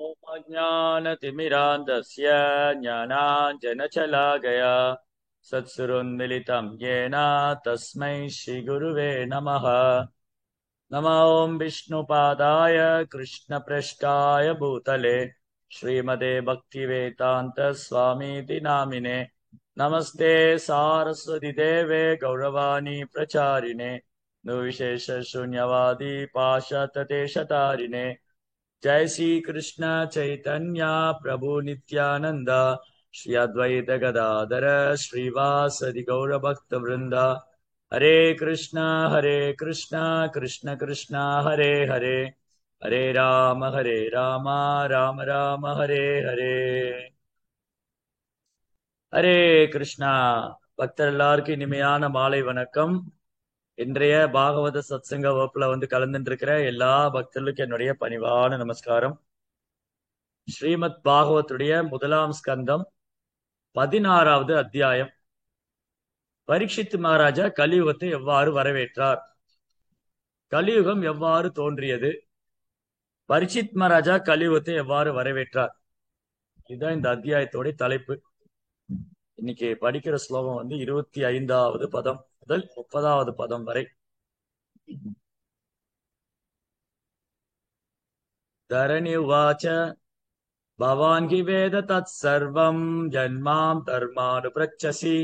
ॐ अज्ञानतिमिरान्धस्य ज्ञानाञ्जनशलाकया सत्सुरोन्मिलितं येन तस्मै श्रीगुरुवे नमः। नमो ॐ विष्णुपादाय कृष्णप्रेष्ठाय भूतले श्रीमते भक्तिवेदान्तस्वामीति नामिने। नमस्ते सारस्वती देवे गौरवाणी प्रचारिणे निर्विशेष शून्यवादी पाशातदेशतारिणे। जय श्री कृष्ण चैतन्य प्रभु नित्यानंद श्री अद्वैत गदाधर श्रीवासदि गौर भक्त वृंद। हरे कृष्णा कृष्ण कृष्ण हरे हरे, हरे राम राम राम हरे हरे। ஹரே கிருஷ்ணா. பக்தர் எல்லாருக்கும் இனிமையான மாலை வணக்கம். இன்றைய பாகவத சத்சங்க வகுப்புல கலந்துட்டு இருக்கிற எல்லா பக்தர்களுக்கும் என்னுடைய பணிவான நமஸ்காரம். ஸ்ரீமத் பாகவத்துடைய முதலாம் ஸ்கந்தம் 16வது அத்தியாயம். பரீட்சித் மகாராஜா கலியுகத்தை எவ்வாறு வரவேற்றார், கலியுகம் எவ்வாறு தோன்றியது, பரீட்சித் மகாராஜா கலியுகத்தை எவ்வாறு வரவேற்றார், இதுதான் இந்த அத்தியாயத்தோட தலைப்பு. இன்னைக்கு படிக்கிற ஸ்லோகம் 25வது பதம் முதல் 30வது பதம் வரை. தரணி உவாச்ச பவான் கி வேத தத் சர்வம் ஜன்மாம் தர்மானுப்ரச்சசி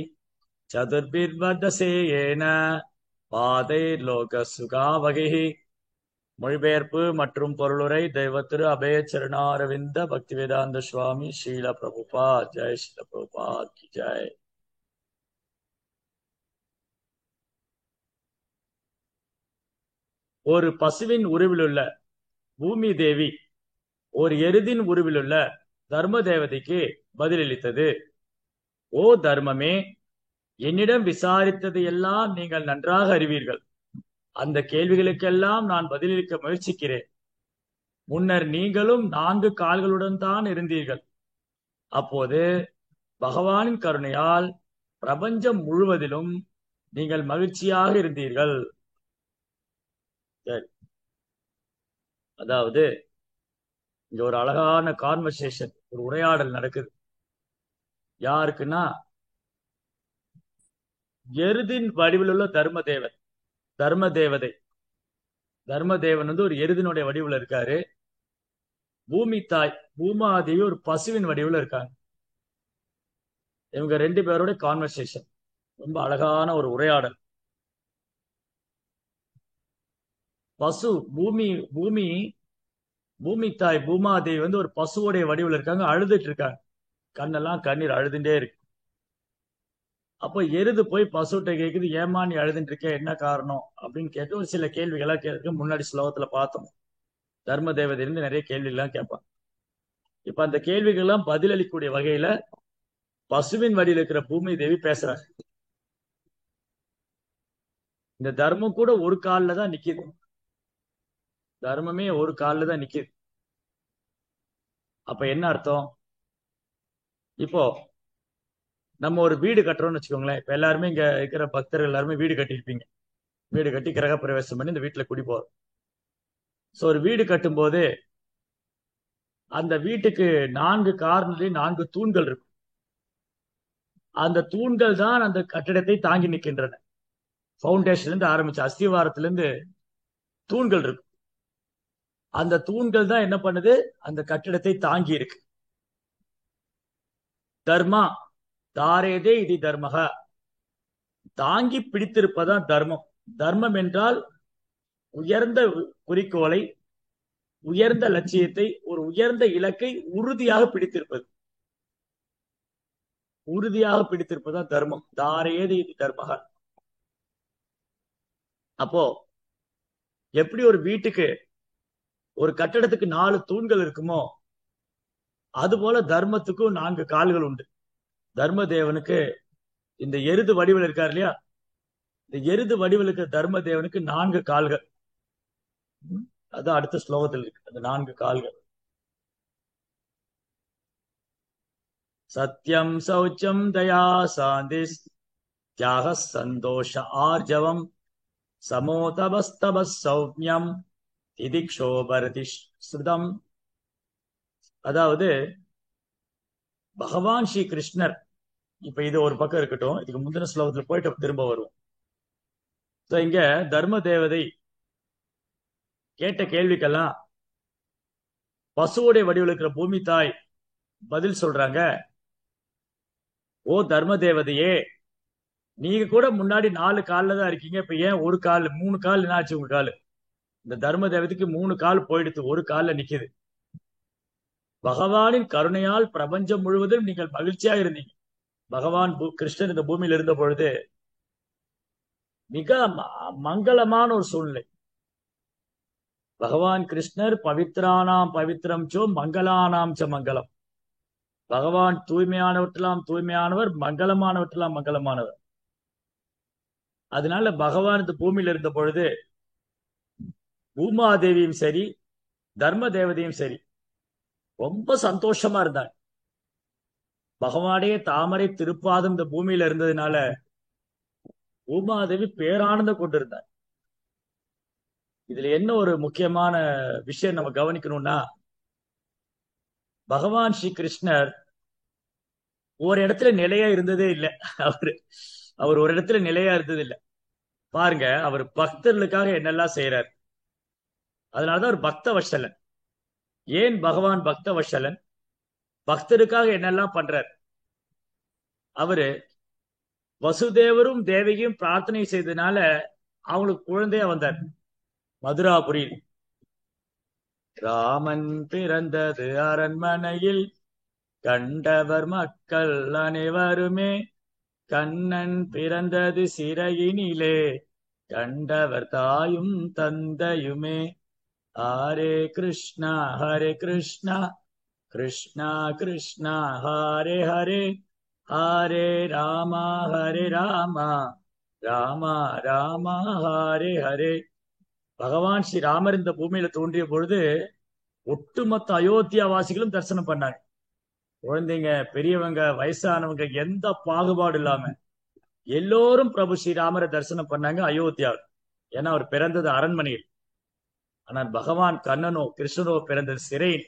சதுர்பிர்வர்தசே ஏன பாதை லோக சுகாவகி. மொழிபெயர்ப்பு மற்றும் பொருளுரை தெய்வத்திரு அபயச்சரணாரவிந்த பக்திவேதாந்த சுவாமி ஸ்ரீல பிரபுபாத். ஜெய் ஸ்ரீல பிரபுபாத் கி ஜெய். ஒரு பசுவின் உருவிலுள்ள பூமி தேவி ஒரு எருதின் உருவிலுள்ள தர்ம தேவதைக்கு பதிலளித்தது. ஓ தர்மமே, என்னிடம் விசாரித்தது எல்லாம் நீங்கள் நன்றாக அறிவீர்கள். அந்த கேள்விகளுக்கெல்லாம் நான் பதிலளிக்க முயற்சிக்கிறேன். முன்னர் நீங்களும் 4 கால்களுடன் தான் இருந்தீர்கள். அப்போது பகவானின் கருணையால் பிரபஞ்சம் முழுவதிலும் நீங்கள் மகிழ்ச்சியாக இருந்தீர்கள். சரி, அதாவது இங்க ஒரு அழகான கான்வர்சேஷன், ஒரு உரையாடல் நடக்குது. யாருக்குன்னா, எருதின் வடிவில் உள்ள தர்மதேவதை. தர்மதேவன் ஒரு எருதினுடைய வடிவில் இருக்காரு. பூமி தாய் பூமாதேவி ஒரு பசுவின் வடிவில் இருக்காங்க. இவங்க 2 பேரோட கான்வர்சேஷன், ரொம்ப அழகான ஒரு உரையாடல். பசு பூமி தாய் பூமாதேவி ஒரு பசுவோடைய வடிவில் இருக்காங்க, அழுதுட்டு இருக்காங்க. கண்ணெல்லாம் கண்ணீர் அழுதுட்டே இருக்கு. அப்போ எருது போய் பசுட்ட கேக்குது, ஏமா நீ அழுதுட்டு இருக்க, என்ன காரணம் அப்படின்னு கேட்டு ஒரு சில கேள்விகளா கேட்க. முன்னாடி ஸ்லோகத்துல பார்த்தோம், தர்ம தேவதையிலிருந்து நிறைய கேள்விகள்லாம் கேட்பான். இப்ப அந்த கேள்விகள்லாம் பதிலளிக்கக்கூடிய வகையில பசுவின் வடியில் இருக்கிற பூமி தேவி பேசுறாங்க. இந்த தர்மம் கூட ஒரு காலில் தான் நிக்குது. தர்மமே ஒரு காலில் தான் நிக்குது. அப்ப என்ன அர்த்தம்? இப்போ நம்ம ஒரு வீடு கட்டுறோம்னு வச்சுக்கோங்களேன். இப்ப எல்லாருமே இங்க இருக்கிற பக்தர்கள் எல்லாருமே வீடு கட்டியிருப்பீங்க. வீடு கட்டி கிரக பிரவேசம் பண்ணி இந்த வீட்டுல குடி போறோம். சோ ஒரு வீடு கட்டும் போது அந்த வீட்டுக்கு 4 கார்னர்லயும் 4 தூண்கள் இருக்கும். அந்த தூண்கள் தான் அந்த கட்டிடத்தை தாங்கி நிற்கின்றன. பவுண்டேஷன்ல இருந்து ஆரம்பிச்சு அஸ்திவாரத்திலிருந்து தூண்கள் இருக்கு. அந்த தூண்கள் தான் என்ன பண்ணுது, அந்த கட்டிடத்தை தாங்கி இருக்கு. தர்மா தாரேதே இது தர்மக, தாங்கி பிடித்திருப்பதான் தர்மம். தர்மம் என்றால் உயர்ந்த குறிக்கோளை, உயர்ந்த லட்சியத்தை, ஒரு உயர்ந்த இலக்கை உறுதியாக பிடித்திருப்பதான் தர்மம். தாரேதே இது தர்மக. அப்போ எப்படி ஒரு வீட்டுக்கு, ஒரு கட்டடத்துக்கு 4 தூண்கள் இருக்குமோ, அதுபோல தர்மத்துக்கும் 4 கால்கள் உண்டு. தர்ம தேவனுக்கு இந்த எருது வடிவில் இருக்காரு இல்லையா, இந்த எருது வடிவில் இருக்கிற தர்ம தேவனுக்கு 4 கால்கள். அதான் அடுத்த ஸ்லோகத்தில் இருக்கு, அந்த 4 கால்கள். சத்யம் சௌச்சம் தயா சாந்தி தியாக சந்தோஷ ஆர்ஜவம் சமோதபஸ்தப சௌமியம் திதிக்ஷோபரதி ஸ்ருதம். அதாவது பகவான் ஸ்ரீ கிருஷ்ணர், இப்ப இது ஒரு பக்கம் இருக்கட்டும், இதுக்கு முந்தின ஸ்லோகத்துல போயிட்டு திரும்ப வருவோம். இங்க தர்ம தேவதை கேட்ட கேள்விக்கெல்லாம் பசுவுடைய வடிவில் இருக்கிற பூமி தாய் பதில் சொல்றாங்க. ஓ தர்ம தேவதையே, நீங்க கூட முன்னாடி 4 கால்ல தான் இருக்கீங்க, இப்ப ஏன் ஒரு கால் 3 கால் என்ன ஆச்சு உங்க கால்? இந்த தர்ம தேவதைக்கு 3 கால் போயிடுத்து, ஒரு கால்ல நிக்குது. பகவானின் கருணையால் பிரபஞ்சம் முழுவதும் நீங்கள் மகிழ்ச்சியா இருந்தீங்க. பகவான் கிருஷ்ணன் இந்த பூமியில இருந்த பொழுது மிக மங்களமான ஒரு சூழ்நிலை. பகவான் கிருஷ்ணர் பவித்ரானாம் பவித்ரம் சோ மங்களானாம் ச மங்களம். பகவான் தூய்மையானவற்றெல்லாம் தூய்மையானவர், மங்களமானவற்றெல்லாம் மங்களமானவர். அதனால பகவான் இந்த பூமியில இருந்த பொழுது பூமாதேவியும் சரி தர்ம தேவதையும் சரி ரொம்ப சந்தோஷமா இருந்தாங்க. பகவானே தாமரை திருப்பாதம் இந்த பூமியில இருந்ததுனால பூமாதேவி பேரானந்தம் கொண்டிருந்தார். இதுல என்ன ஒரு முக்கியமான விஷயம் நம்ம கவனிக்கணும்னா, பகவான் ஸ்ரீ கிருஷ்ணர் ஒரு இடத்துல நிலையா இருந்ததே இல்லை. அவரு அவர் ஒரு இடத்துல நிலையா இருந்தது இல்லை. பாருங்க, அவர் பக்தர்களுக்காக என்னெல்லாம் செய்யறார். அதனாலதான் ஒரு பக்த வஷலன். ஏன் பகவான் பக்த வஷலன்? பக்தருக்காக என்னெல்லாம் பண்றார். அவரு வசுதேவரும் தேவகியும் பிரார்த்தனை செய்ததுனால அவங்களுக்கு குழந்தையா வந்தார். மதுராபுரியில் ராமன் பிறந்தது அரண்மனையில், கண்டவர் மக்கள் அனைவருமே, கண்ணன் பிறந்தது சிறையினிலே, கண்டவர் தாயும் தந்தையுமே. ஹரே கிருஷ்ணா ஹரே கிருஷ்ணா கிருஷ்ணா கிருஷ்ணா ஹரே ஹரே, ஹரே ராமா ஹரே ராமா ராமா ராமா ஹரே ஹரே. பகவான் ஸ்ரீ ராமர் இந்த பூமியில தோன்றிய பொழுது ஒட்டுமொத்த அயோத்தியா வாசிகளும் தரிசனம் பண்ணாங்க. குழந்தைங்க, பெரியவங்க, வயசானவங்க, எந்த பாகுபாடு இல்லாம எல்லோரும் பிரபு ஸ்ரீராமரை தரிசனம் பண்ணாங்க அயோத்தியாவில். ஏன்னா அவர் பிறந்தது அரண்மனையில். ஆனால் பகவான் கண்ணனோ கிருஷ்ணனோ பிறந்தது சிறையில்.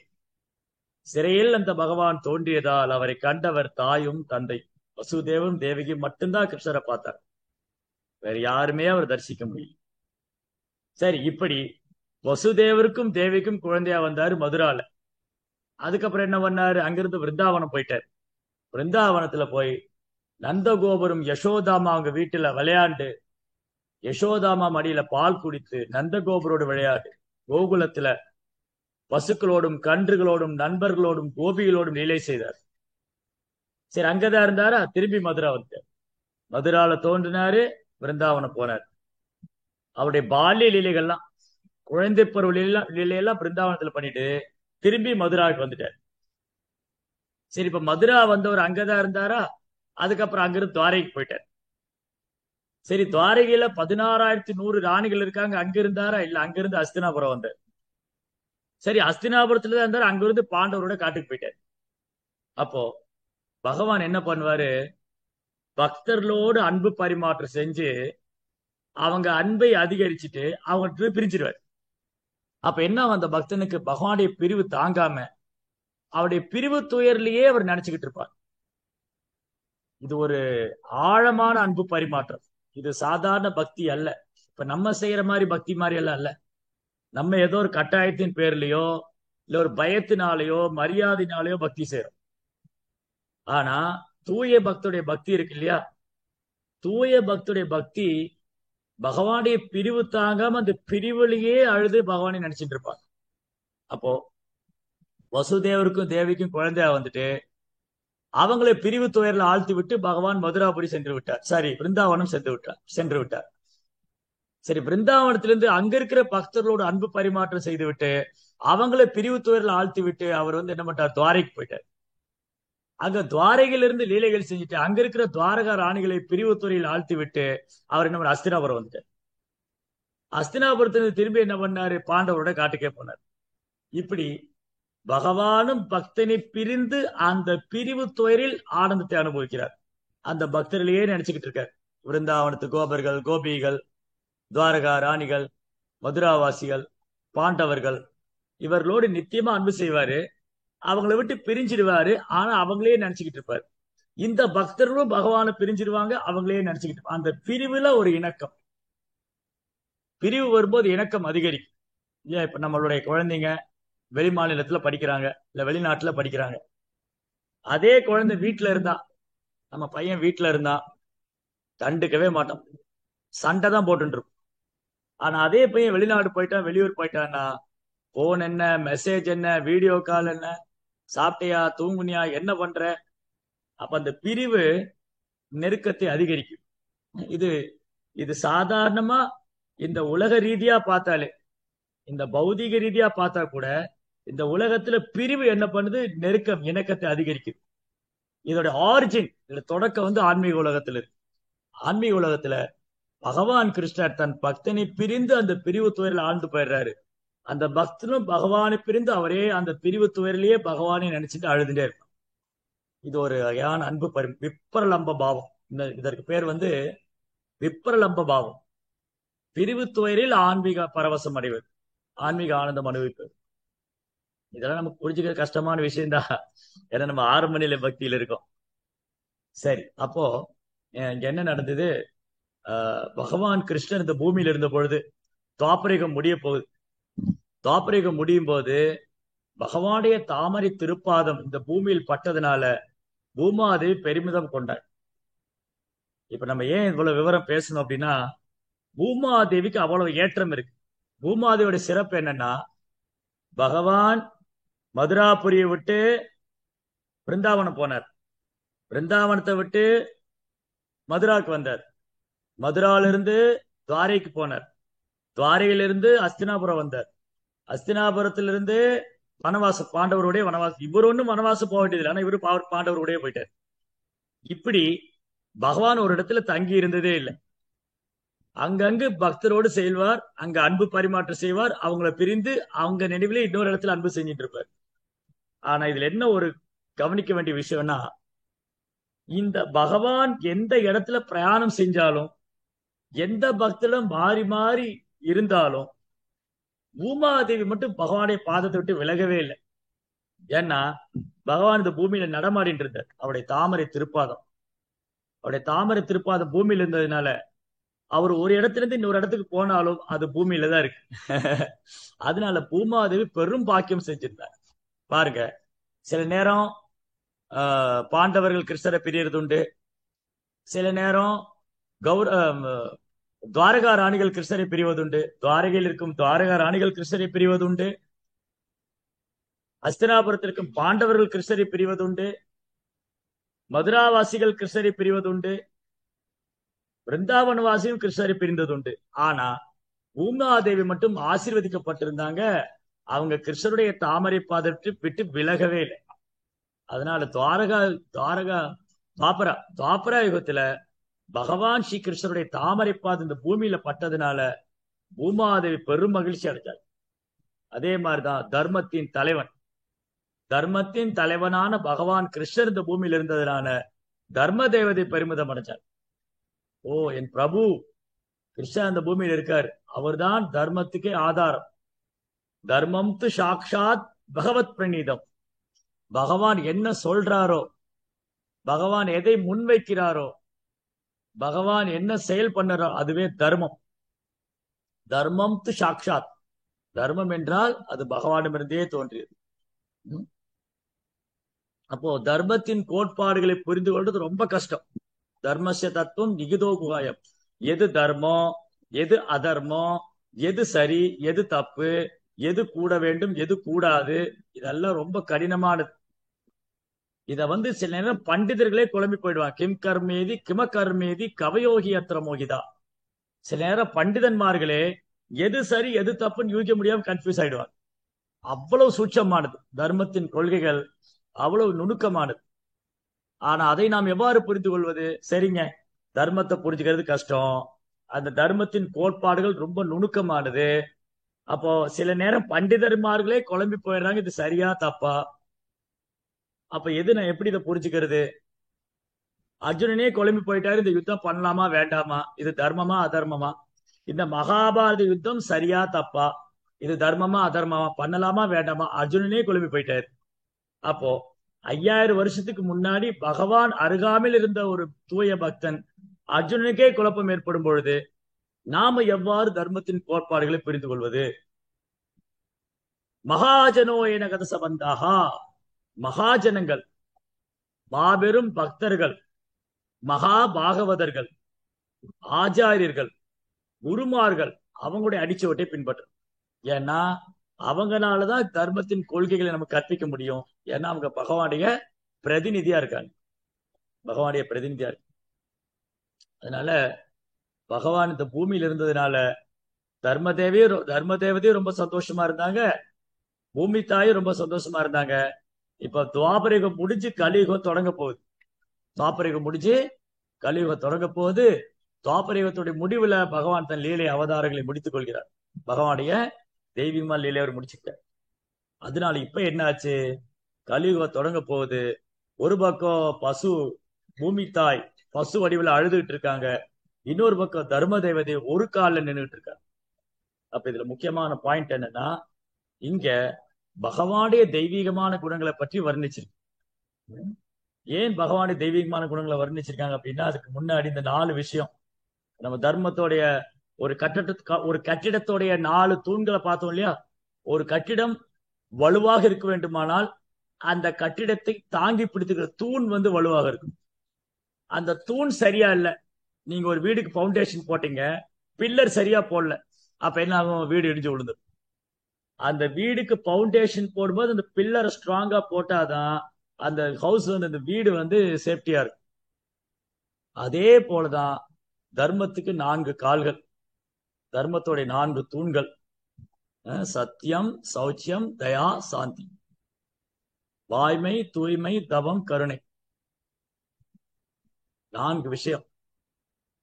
சிறையில் அந்த பகவான் தோன்றியதால் அவரை கண்டவர் தாயும் தந்தை. வசுதேவரும் தேவகியும் மட்டும்தான் கிருஷ்ணரை பார்த்தார். வேற யாருமே அவர் தரிசிக்க முடியும். சரி, இப்படி வசுதேவருக்கும் தேவிக்கும் குழந்தையா வந்தாரு மதுரால. அதுக்கப்புறம் என்ன பண்ணாரு? அங்கிருந்து விருந்தாவனம் போயிட்டார். விருந்தாவனத்துல போய் நந்தகோபுரம் யசோதாமா அவங்க வீட்டுல விளையாண்டு, யசோதாமா மடியில பால் குடித்து நந்தகோபுரோடு விளையாடு, கோகுலத்துல பசுக்களோடும் கன்றுகளோடும் நண்பர்களோடும் கோபிகளோடும் லீலை செய்தார். சரி, அங்கதான் இருந்தாரா? திரும்பி மதுரா வந்தார். மதுரால தோன்றினாரு, விருந்தாவனம் போனார். அவருடைய பால்ய லீலைகள்லாம், குழந்தை பருவ லீலையெல்லாம் பிருந்தாவனத்துல பண்ணிட்டு திரும்பி மதுராவுக்கு வந்துட்டார். சரி, இப்ப மதுரா வந்தவர் அங்கதான் இருந்தாரா? அதுக்கப்புறம் அங்கிருந்து துவாரைக்கு போயிட்டார். சரி, துவாரகையில 16,100 ராணிகள் இருக்காங்க, அங்க இருந்தாரா? இல்ல, அங்கிருந்து அஸ்தினாபுரம் வந்தார். சரி, அஸ்தினாபுரத்துல தான் இருந்தாரு, அங்கிருந்து பாண்டவரோட காட்டுக்கு போயிட்டார். அப்போ பகவான் என்ன பண்ணுவாரு? பக்தர்களோடு அன்பு பரிமாற்றம் செஞ்சு அவங்க அன்பை அதிகரிச்சுட்டு அவங்க பிரிஞ்சிருவார். அப்ப என்ன, அந்த பக்தனுக்கு பகவானுடைய பிரிவு தாங்காம அவருடைய பிரிவு துயர்லயே அவர் நினைச்சுக்கிட்டு இருப்பார். இது ஒரு ஆழமான அன்பு பரிமாற்றம். இது சாதாரண பக்தி அல்ல. இப்ப நம்ம செய்யற மாதிரி பக்தி மாதிரி எல்லாம் அல்ல. நம்ம ஏதோ ஒரு கட்டாயத்தின் பேர்லயோ இல்ல ஒரு பயத்தினாலேயோ மரியாதையினாலேயோ பக்தி செய்யறோம். ஆனா தூய பக்தருடைய பக்தி இருக்கு இல்லையா? தூய பக்தருடைய பக்தி பகவானுடைய பிரிவு தாங்காம அந்த பிரிவுலயே அழுது பகவானை நினைச்சிட்டு இருப்பாங்க. அப்போ வசுதேவருக்கும் தேவிக்கும் குழந்தையா வந்துட்டு அவங்களை பிரிவு துயரில் ஆழ்த்தி விட்டு பகவான் மதுராபுரி சென்று விட்டார். சாரி, பிருந்தாவனம் சென்று விட்டார். சரி, பிருந்தாவனத்திலிருந்து அங்க இருக்கிற பக்தர்களோடு அன்பு பரிமாற்றம் செய்து விட்டு அவங்களை பிரிவு துயரில் ஆழ்த்தி விட்டு அவர் என்ன பண்ணார்? துவாரைக்கு போயிட்டார். அங்க துவாரையிலிருந்து லீலைகள் செஞ்சுட்டு அங்க இருக்கிற துவாரகா ராணிகளை பிரிவு துறையில் ஆழ்த்தி விட்டு அவர் என்ன பண்ண அஸ்தினாபுரம் வந்துட்டார். அஸ்தினாபுரத்திலிருந்து திரும்பி என்ன பண்ணாரு? பாண்டவரோட காட்டுக்கே போனார். இப்படி பகவானும் பக்தனை பிரிந்து அந்த பிரிவு துயரில் ஆனந்தத்தை அனுபவிக்கிறார். அந்த பக்தர்களையே நினைச்சுக்கிட்டு இருக்கார். விருந்தாவனத்து கோபர்கள், கோபிகள், துவாரகா ராணிகள், மதுராவாசிகள், பாண்டவர்கள், இவர்களோடு நித்தியமா அன்பு செய்வாரு. அவங்கள விட்டு பிரிஞ்சிடுவாரு. ஆனா அவங்களே நினைச்சுக்கிட்டு இருப்பாரு. இந்த பக்தர்களும் பகவானை பிரிஞ்சிருவாங்க, அவங்களே நினைச்சுக்கிட்டு அந்த பிரிவுல ஒரு இணக்கம். பிரிவு வரும்போது இணக்கம் அதிகரிக்கும். ஏன் இப்ப நம்மளுடைய குழந்தைங்க வெளி மாநிலத்துல படிக்கிறாங்க, இல்ல வெளிநாட்டுல படிக்கிறாங்க. அதே குழந்தை வீட்டுல இருந்தா, நம்ம பையன் வீட்டுல இருந்தா கண்டுக்கவே மாட்டோம், சண்டை தான் போட்டு இருக்கும். ஆனா அதே பையன் வெளிநாடு போயிட்டான், வெளியூர் போயிட்டான்னா போன் என்ன, மெசேஜ் என்ன, வீடியோ கால் என்ன, சாப்பிட்டியா, தூங்குனியா, என்ன பண்ற. அப்ப அந்த பிரிவு நெருக்கத்தை அதிகரிக்கும். இது இது சாதாரணமா இந்த உலக ரீதியா பார்த்தாலே, இந்த பௌதிக ரீதியா பார்த்தா கூட இந்த உலகத்துல பிரிவு என்ன பண்ணுது, நெருக்கம் இணக்கத்தை அதிகரிக்குது. இதோட ஆரிஜின், இதோட தொடக்கம் ஆன்மீக உலகத்துல இருக்கு. ஆன்மீக உலகத்துல பகவான் கிருஷ்ணர் தன் பக்தனை பிரிந்து அந்த பிரிவு துயரில் ஆழ்ந்து போயிடுறாரு. அந்த பக்தனும் பகவானை பிரிந்து அவரே அந்த பிரிவு துயரிலேயே பகவானை நினைச்சிட்டு அழுதுட்டே இருக்கும். இது ஒரு வகையான அன்பு விப்ரலம்ப பாவம். இதற்கு பேர் விப்ரலம்ப பாவம். பிரிவு துயரில் ஆன்மீக பரவசம் அடைவது, ஆன்மீக ஆனந்தம் அனுபவிப்பது. இதெல்லாம் நமக்கு புரிஞ்சுக்க கஷ்டமான விஷயம்தான். ஏன்னா நம்ம ஆரம்ப நிலை பக்தியில இருக்கோம். சரி, அப்போ இங்க என்ன நடந்தது? பகவான் கிருஷ்ணன் இந்த பூமியில இருந்த பொழுது துவாபரிகம் முடிய போகுது. துவாபரிகம் முடியும் போது பகவானுடைய தாமரை திருப்பாதம் இந்த பூமியில் பட்டதுனால பூமாதேவி பெருமிதம் கொண்டாள். இப்ப நம்ம ஏன் இவ்வளவு விவரம் பேசணும் அப்படின்னா, பூமாதேவிக்கு அவ்வளவு ஏற்றம் இருக்கு. பூமாதேவியோட சிறப்பு என்னன்னா, பகவான் மதுராபுரியை விட்டு பிருந்தாவனம் போனார், பிருந்தாவனத்தை விட்டு மதுராவுக்கு வந்தார், மதுராவிலிருந்து துவாரைக்கு போனார், துவாரையிலிருந்து அஸ்தினாபுரம் வந்தார், அஸ்தினாபுரத்திலிருந்து வனவாசம், பாண்டவருடைய வனவாசம். இவர் ஒன்றும் வனவாசம் போக வேண்டியது, ஆனா இவரு பாண்டவருடைய போயிட்டார். இப்படி பகவான் ஒரு இடத்துல தங்கி இருந்ததே இல்லை. அங்கங்கு பக்தரோடு செல்வார், அங்க அன்பு பரிமாற்றம் செய்வார், அவங்கள பிரிந்து அவங்க நினைவிலே இன்னொரு இடத்துல அன்பு செஞ்சுட்டு இருப்பார். ஆனா இதுல என்ன ஒரு கவனிக்க வேண்டிய விஷயம்னா, இந்த பகவான் எந்த இடத்துல பிரயாணம் செஞ்சாலும், எந்த பக்தரும் மாறி மாறி இருந்தாலும், பூமாதேவி மட்டும் பகவானுடைய பாதத்தை விட்டு விலகவே இல்லை. ஏன்னா பகவான் இந்த பூமியில நடமாடிட்டு இருந்தார். அவருடைய தாமரை திருப்பாதம், அவருடைய தாமரை திருப்பாதம் பூமியில இருந்ததுனால அவர் ஒரு இடத்துல இருந்து இன்னொரு இடத்துக்கு போனாலும் அது பூமியில தான் இருக்கு. அதனால பூமாதேவி பெரும் பாக்கியம் செஞ்சிருந்தார். பாருங்க, சில நேரம் பாண்டவர்கள் கிருஷ்ணரை பிரியறது உண்டு, சில நேரம் துவாரகா ராணிகள் கிருஷ்ணரை பிரிவதுண்டு, துவாரகையில் இருக்கும் துவாரகா ராணிகள் கிருஷ்ணரை பிரிவதுண்டு, அஸ்தினாபுரத்தில் இருக்கும் பாண்டவர்கள் கிருஷ்ணரை பிரிவதுண்டு, மதுராவாசிகள் கிருஷ்ணரை பிரிவதுண்டு, பிருந்தாவனவாசியும் கிருஷ்ணரை பிரிந்ததுண்டு. ஆனா பூமாதேவி மட்டும் ஆசீர்வதிக்கப்பட்டிருந்தாங்க. அவங்க கிருஷ்ணருடைய தாமரை பாதத்தை விட்டு விலகவே இல்லை. அதனால துவாபரா யுகத்துல பகவான் ஸ்ரீ கிருஷ்ணருடைய தாமரை பாதம் இந்த பூமியில பட்டதுனால பூமாதேவி பெரும் மகிழ்ச்சி அடைஞ்சார். அதே மாதிரிதான் தர்மத்தின் தலைவனான பகவான் கிருஷ்ணர் இந்த பூமியில இருந்ததுனால தர்ம தேவதை பெருமிதம் அடைஞ்சார். ஓ, என் பிரபு கிருஷ்ணன் அந்த பூமியில் இருக்கார், அவர்தான் தர்மத்துக்கே ஆதாரம். தர்மம் து சாக்ஷாத் பகவத் பிரணீதம். பகவான் என்ன சொல்றாரோ, பகவான் எதை முன்வைக்கிறாரோ, பகவான் என்ன செயல் பண்ணறோ அதுவே தர்மம். தர்மம் து சாக்ஷாத். தர்மம் என்றால் அது பகவானிடமிருந்தே தோன்றியது. அப்போ தர்மத்தின் கோட்பாடுகளை புரிந்து கொள்வது ரொம்ப கஷ்டம். தர்மஸ்ய தத்துவம் நிகிதோ குகாயம். எது தர்மம், எது அதர்மம், எது சரி, எது தப்பு, எது கூட வேண்டும், எது கூடாது, இதெல்லாம் ரொம்ப கடினமானது. இத சில நேரம் பண்டிதர்களே குழம்பி போயிடுவாங்க. கிம் கர்மேதி கிம கர்மேதி கவயோகி அத்திர மோகிதா. சில நேரம் பண்டிதன்மார்களே எது சரி எது தப்புன்னு யூகிக்க முடியாம கன்ஃபியூஸ் ஆயிடுவாங்க. அவ்வளவு சூட்சமானது தர்மத்தின் கொள்கைகள், அவ்வளவு நுணுக்கமானது. ஆனா அதை நாம் எவ்வாறு புரிந்து கொள்வது? சரிங்க, தர்மத்தை புரிஞ்சுக்கிறது கஷ்டம், அந்த தர்மத்தின் கோட்பாடுகள் ரொம்ப நுணுக்கமானது. அப்போ சில நேரம் பண்டிதர்மார்களே குழம்பி போயிடுறாங்க, இது சரியா தப்பா. அப்ப எது நான் எப்படி இதை புரிஞ்சுக்கிறது? அர்ஜுனனே குழம்பி போயிட்டாரு, இந்த யுத்தம் பண்ணலாமா வேண்டாமா, இது தர்மமா அதர்மமா, இந்த மகாபாரத யுத்தம் சரியா தப்பா, இது தர்மமா அதர்மமா, பண்ணலாமா வேண்டாமா, அர்ஜுனனே குழம்பி போயிட்டாரு. அப்போ 5000 வருஷத்துக்கு முன்னாடி பகவான் அருகாமையில் இருந்த ஒரு தூய பக்தன் அர்ஜுனனுக்கே குழப்பம் ஏற்படும் பொழுது நாம எவ்வாறு தர்மத்தின் கோட்பாடுகளை புரிந்து கொள்வது? மகாஜனோ என கத சம்பந்தாகா, மகாஜனங்கள், மாபெரும் பக்தர்கள், மகா பாகவதர்கள், ஆச்சாரியர்கள், குருமார்கள் அவங்களுடைய அடிச்சுவட்டை பின்பற்றும். ஏன்னா அவங்களாலதான் தர்மத்தின் கொள்கைகளை நம்ம கற்பிக்க முடியும். ஏன்னா அவங்க பகவானுடைய பிரதிநிதியா இருக்காங்க, பகவானுடைய பிரதிநிதியா இருக்கு. அதனால பகவான் இந்த பூமியில இருந்ததுனால தர்ம தேவதையும் ரொம்ப சந்தோஷமா இருந்தாங்க, பூமி தாயும் ரொம்ப சந்தோஷமா இருந்தாங்க. இப்ப துவாபரயுகம் முடிஞ்சு கலியுகம் தொடங்க போகுது. துவாபரயுகம் முடிஞ்சு கலியுகம் தொடங்க போகுது. துவாபரயுகத்துடைய முடிவுல பகவான் தன் லீலை அவதாரங்களை முடித்துக் கொள்கிறார். பகவானுடைய தெய்வீகமா லீலை அவர் முடிச்சுட்டார். அதனால இப்ப என்ன ஆச்சு? கலியுகம் தொடங்க போகுது. ஒரு பக்கம் பசு, பூமி தாய் பசு வடிவில் அழுதுகிட்டு இருக்காங்க. இன்னொரு பக்கம் தர்ம தேவதை ஒரு காலில் நின்றுட்டு இருக்காங்க. அப்ப இதுல முக்கியமான பாயிண்ட் என்னன்னா, இங்க பகவானுடைய தெய்வீகமான குணங்களை பற்றி வர்ணிச்சிருக்கு. ஏன் பகவானுடைய தெய்வீகமான குணங்களை வர்ணிச்சிருக்காங்க அப்படின்னா, அதுக்கு முன்னாடி இந்த 4 விஷயம் நம்ம தர்மத்தோடைய ஒரு கட்டிடத்தோடைய 4 தூண்களை பார்த்தோம் இல்லையா? ஒரு கட்டிடம் வலுவாக இருக்க வேண்டுமானால் அந்த கட்டிடத்தை தாங்கி பிடித்துக்கிற தூண் வலுவாக இருக்கும். அந்த தூண் சரியா இல்ல, நீங்க ஒரு வீடுக்கு பவுண்டேஷன் போட்டீங்க, பில்லர் சரியா போடல, அப்ப என்ன ஆகும்? வீடு இடிஞ்சு விழுந்து. அந்த வீடுக்கு பவுண்டேஷன் போடும்போது அந்த பில்லரை ஸ்ட்ராங்கா போட்டாதான் அந்த ஹவுஸ் அந்த வீடு சேஃப்டியா இருக்கும். அதே போலதான் தர்மத்துக்கு 4 கால்கள், தர்மத்தோடைய 4 தூண்கள்: சத்தியம், சௌச்சியம், தயா, சாந்தி. வாய்மை, தூய்மை, தவம், கருணை. 4 விஷயம்: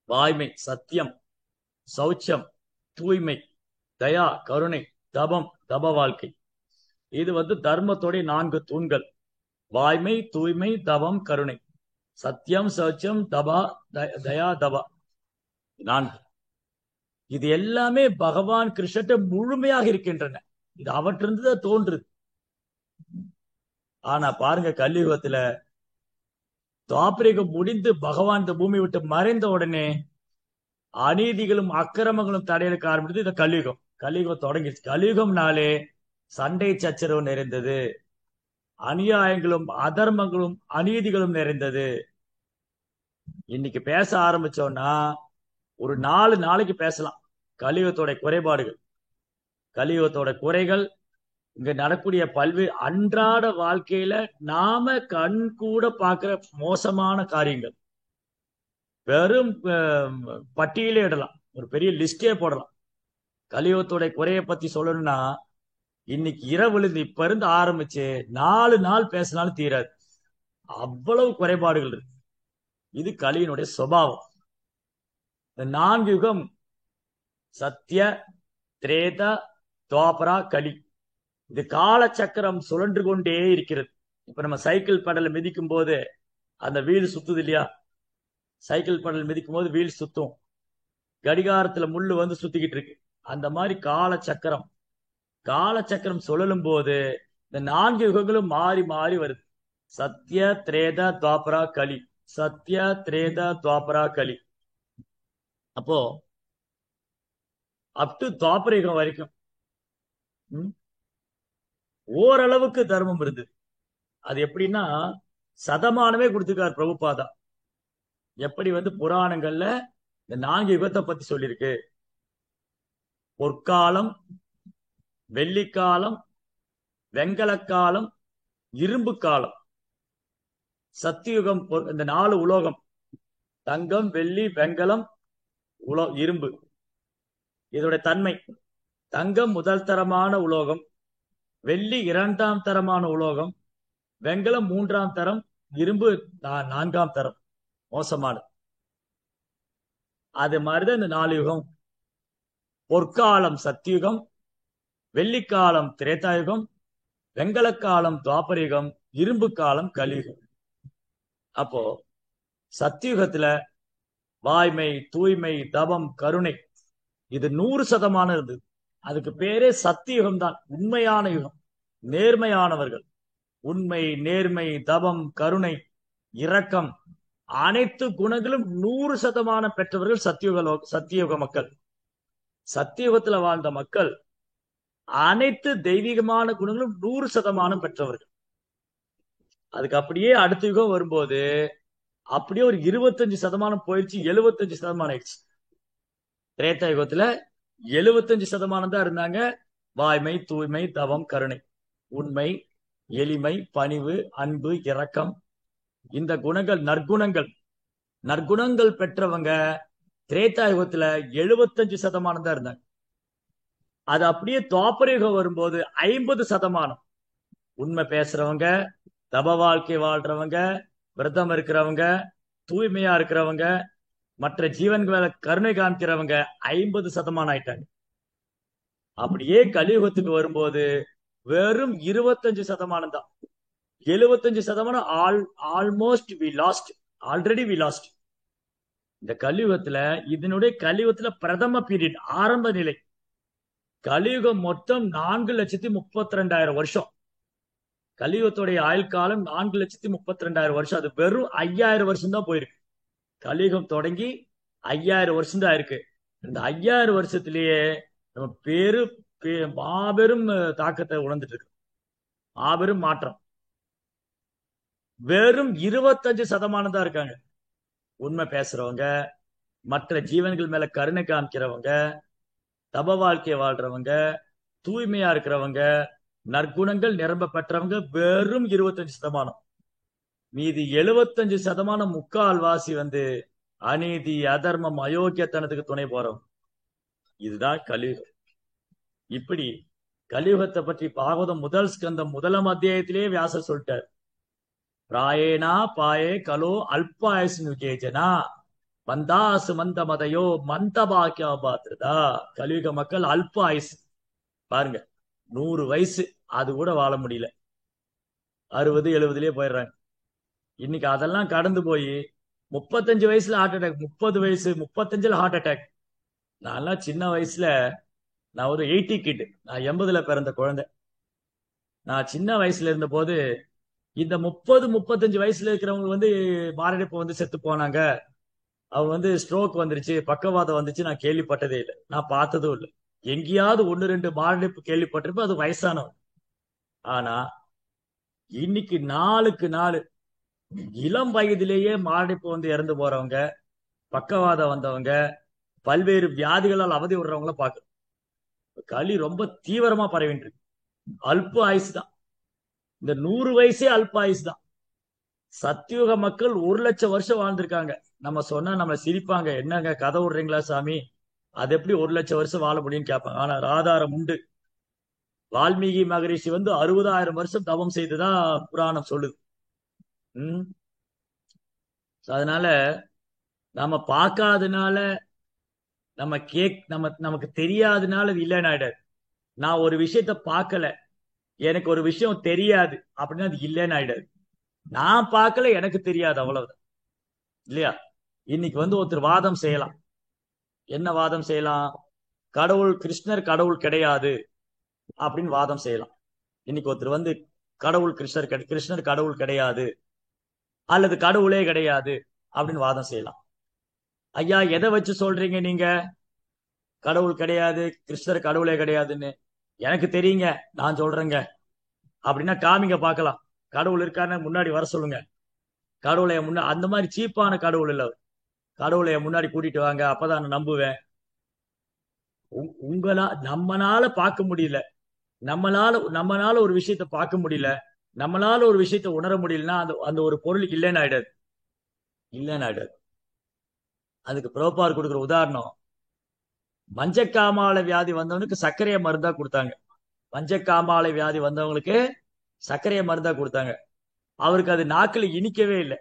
வாய்மை, சத்தியம், சௌச்சம், தூய்மை, தயா, கருணை, தபம், தப வாழ்க்கை. இது தர்மத்தோடைய 4 தூண்கள்: வாய்மை, தூய்மை, தவம், கருணை. சத்தியம், சௌச்சம், தபா, தயா, தபா. 4. இது எல்லாமே பகவான் கிருஷ்ணன் முழுமையாக இருக்கின்றன. இது அவற்றிருந்து தோன்றுது. ஆனா பாருங்க, கலியுகத்துல துவாபரயுகம் முடிந்து பகவான் இந்த பூமி விட்டு மறைந்த உடனே அநீதிகளும் அக்கிரமங்களும் தடையலுக்கு ஆரம்பித்தது இந்த கலியுகம். கலியுகம் தொடங்கிடுச்சு. கலியுகம்னாலே சண்டை சச்சரவு நிறைந்தது, அநியாயங்களும் அதர்மங்களும் அநீதிகளும் நிறைந்தது. இன்னைக்கு பேச ஆரம்பிச்சோம்னா ஒரு 4 நாளைக்கு பேசலாம். கலியுகத்தோட குறைபாடுகள், கலியுகத்தோட குறைகள், இங்க நடக்கூடிய பல்வேறு அன்றாட வாழ்க்கையில நாம கண் கூட பார்க்கிற மோசமான காரியங்கள் வெறும் பட்டியலே இடலாம், ஒரு பெரிய லிஸ்டே போடலாம். கலியுகத்தோட குறைய பத்தி சொல்லணும்னா இன்னைக்கு இரவுல இருந்து இப்ப இருந்து ஆரம்பிச்சு 4 நாள் பேசினாலும் தீராது, அவ்வளவு குறைபாடுகள் இருக்கு. இது கலியினுடைய சுபாவம். இந்த 4 யுகம் சத்திய, திரேத, துவாபரா, கலி, இது கால சக்கரம் சுழன்று கொண்டே இருக்கிறது. இப்ப நம்ம சைக்கிள் பெடலை மிதிக்கும் போது அந்த வீல் சுத்துது இல்லையா? சைக்கிள் பெடல் மிதிக்கும் போது வீல் சுத்தும், கடிகாரத்துல முள்ளு சுத்திக்கிட்டு இருக்கு. அந்த மாதிரி காலச்சக்கரம் சுழலும் போது இந்த 4 யுகங்களும் மாறி மாறி வருது. சத்திய, திரேத, துவாபரா, கலி. சத்திய, திரேத, துவாபரா, கலி. அப்போ அப் டு துவாபர யுகம் வரைக்கும் ஓரளவுக்கு தர்மம் இருந்தது. அது எப்படின்னா சதமானமே கொடுத்துருக்கார் பிரபுபாதா. எப்படி புராணங்கள்ல இந்த 4 யுகத்தை பத்தி சொல்லியிருக்கு. பொற்காலம், வெள்ளிக்காலம், வெங்கலக்காலம், இரும்பு காலம். சத்தியுகம் இந்த 4 உலோகம்: தங்கம், வெள்ளி, வெங்கலம், இரும்பு. இதோட தன்மை: தங்கம் முதல் தரமான உலோகம், வெள்ளி 2ஆம் தரமான உலோகம், வெங்கலம் 3ஆம் தரம், இரும்பு 4ஆம் தரம் மோசமானது. அது மாதிரிதான் இந்த 4 யுகம். பொற்காலம் சத்தியுகம், வெள்ளிக்காலம் திரேதாயுகம், வெங்கலக்காலம் துவாபரயுகம், இரும்பு காலம் கலியுகம். அப்போ சத்தியுகத்துல வாய்மை, தூய்மை, தவம், கருணை இது 100% இருந்தது. அதுக்கு பேரே சத்தியுகம் தான், உண்மையான யுகம், நேர்மையானவர்கள். உண்மை, நேர்மை, தவம், கருணை, இரக்கம், அனைத்து குணங்களும் 100% பெற்றவர்கள் சத்தியுக மக்கள். சத்தியுகத்துல வாழ்ந்த மக்கள் அனைத்து தெய்வீகமான குணங்களும் 100% பெற்றவர்கள். அதுக்கு அப்படியே அடுத்த யுகம் வரும்போது அப்படியே ஒரு 25% போயிடுச்சு, 75% ஆயிடுச்சு. திரேதா யுகத்துல 75% தான் இருந்தாங்க. வாய்மை, தூய்மை, தவம், கருணை, உண்மை, எளிமை, பணிவு, அன்பு, இரக்கம், இந்த குணங்கள் நற்குணங்கள். நற்குணங்கள் பெற்றவங்க திரேதா யுகத்துல 75% தான் இருந்தாங்க. அது அப்படியே துவாபர யுகம் வரும்போது 50%. உண்மை பேசுறவங்க, தப வாழ்க்கை வாழ்றவங்க, விரதம் இருக்கிறவங்க, தூய்மையா இருக்கிறவங்க, மற்ற ஜீவன்களை கருணை காமிக்கிறவங்க 50% ஆயிட்டாங்க. அப்படியே கலியுகத்துக்கு வரும்போது வெறும் 25% தான். 75% almost we lost. Already we lost. இந்த கலியுகத்துல பிரதம பீரியட், ஆரம்ப நிலை. கலியுகம் மொத்தம் 4,32,000 வருஷம். கலியுகத்துடைய ஆயுள் காலம் 4,32,000 வருஷம். அது வெறும் 5,000 வருஷம் தான் போயிருக்கு. கலியுகம் தொடங்கி 5,000 வருஷம் தான் இருக்கு. இந்த 5,000 வருஷத்திலேயே நம்ம மாபெரும் தாக்கத்தை உணர்ந்துட்டு இருக்கு. மாபெரும் மாற்றம். வெறும் 25% தான் இருக்காங்க உண்மை பேசுறவங்க, மற்ற ஜீவன்கள் மேல கருணை காமிக்கிறவங்க, தப வாழ்க்கை வாழ்றவங்க, தூய்மையா இருக்கிறவங்க, நற்குணங்கள் நிரம்ப பெற்றவங்க வெறும் 25%. மீதி 75% முக்கால்வாசி அநீதி, அதர்மம், அயோக்கியத்தனத்துக்கு துணை போறோம். இதுதான் கலியுகம். இப்படி கலியுகத்தை பற்றி பாகவதம் முதல் ஸ்கந்தம் 1ஆம் அத்தியாயத்திலேயே வியாசர் சொல்லிட்டார். பிராயேனா பாயே கலோ அல்பாயசு கேஜனா மந்தாசு மந்த மதையோ மந்த பாக்கியா பாத்திரதா. கலியுக மக்கள் அல்ப ஆயுசு. பாருங்க, 100 வயசு அது கூட வாழ முடியல. 60, 70லயே போயிடுறாங்க. இன்னைக்கு அதெல்லாம் கடந்து போய் 35 வயசுல ஹார்ட் அட்டாக், 30 வயசு 35ல ஹார்ட் அட்டாக். நான்லாம் சின்ன வயசுல, நான் ஒரு 80 கிட், நான் 80ல பிறந்த குழந்தை. நான் சின்ன வயசுல இருந்த போது இந்த 30, 35 வயசுல இருக்கிறவங்க மாரடைப்பு செத்து போனாங்க, அவங்க ஸ்ட்ரோக் வந்துருச்சு, பக்கவாதம் வந்துச்சு, நான் கேள்விப்பட்டதே இல்லை, நான் பார்த்ததும் இல்லை. எங்கேயாவது 1, 2 மாரடைப்பு கேள்விப்பட்டிருப்ப, அது வயசானவங்க. ஆனா இன்னைக்கு நாளுக்கு நாள் இளம் வயதிலேயே மாரடைப்பு இறந்து போறவங்க, பக்கவாதம் வந்தவங்க, பல்வேறு வியாதிகளால் அவதி விடுறவங்கள பார்க்கணும். களி ரொம்ப தீவிரமா பரவிட்டு இருக்கு. அல்ப ஆயுசு தான். இந்த 100 வயசே அல்ப ஆயுசு தான். சத்தியுக மக்கள் 1,00,000 வருஷம் வாழ்ந்திருக்காங்க. நம்ம சொன்னா நம்ம சிரிப்பாங்க, என்னங்க கதை விடுறீங்களா சாமி, அது எப்படி 1,00,000 வருஷம் வாழ முடியும்னு கேட்பாங்க. ஆனா ஆதாரம் உண்டு. வால்மீகி மகரிஷி 60,000 வருஷம் தவம் செய்ததா புராணம் சொல்லுது. அதனால நம்ம பார்க்காதனால, நமக்கு தெரியாதனால அது இல்லைன்னு ஆயிடாது. நான் ஒரு விஷயத்த பார்க்கல, எனக்கு ஒரு விஷயம் தெரியாது அப்படின்னா அது இல்லைன்னு ஆயிடாது. நான் பார்க்கல, எனக்கு தெரியாது, அவ்வளவுதான். இல்லையா? இன்னைக்கு ஒருத்தர் வாதம் செய்யலாம். என்ன வாதம் செய்யலாம்? கிருஷ்ணர் கடவுள் கிடையாது அப்படின்னு வாதம் செய்யலாம். இன்னைக்கு ஒருத்தர் கடவுள் கிருஷ்ணர் கடவுள் கிடையாது அல்லது கடவுளே கிடையாது அப்படின்னு வாதம் செய்யலாம். ஐயா, எதை வச்சு சொல்றீங்க நீங்க கடவுள் கிடையாது, கிருஷ்ணர் கடவுளே கிடையாதுன்னு? எனக்கு தெரியுங்க, நான் சொல்றேங்க அப்படின்னா காமிங்க பார்க்கலாம். கடவுள் இருக்காருன்னு முன்னாடி வர சொல்லுங்க. கடவுளைய அந்த மாதிரி சீப்பான கடவுள் இல்ல. கடவுளைய முன்னாடி கூட்டிட்டு வாங்க, அப்பதான் நான் நம்புவேன். நம்மனால பார்க்க முடியல, நம்மனால ஒரு விஷயத்த பார்க்க முடியல, நம்மளால ஒரு விஷயத்த உணர முடியலன்னா அந்த ஒரு பொருள் இல்லைன்னு ஆயிடாது. இல்லைன்னு ஆயிடாது. அதுக்கு பிரபார் கொடுக்குற உதாரணம், மஞ்சக்காமாலை வியாதி வந்தவனுக்கு சர்க்கரைய மருந்தா கொடுத்தாங்க. மஞ்சக்காமாலை வியாதி வந்தவங்களுக்கு சர்க்கரைய மருந்தா கொடுத்தாங்க. அவருக்கு அது நாக்குல இனிக்கவே இல்லை.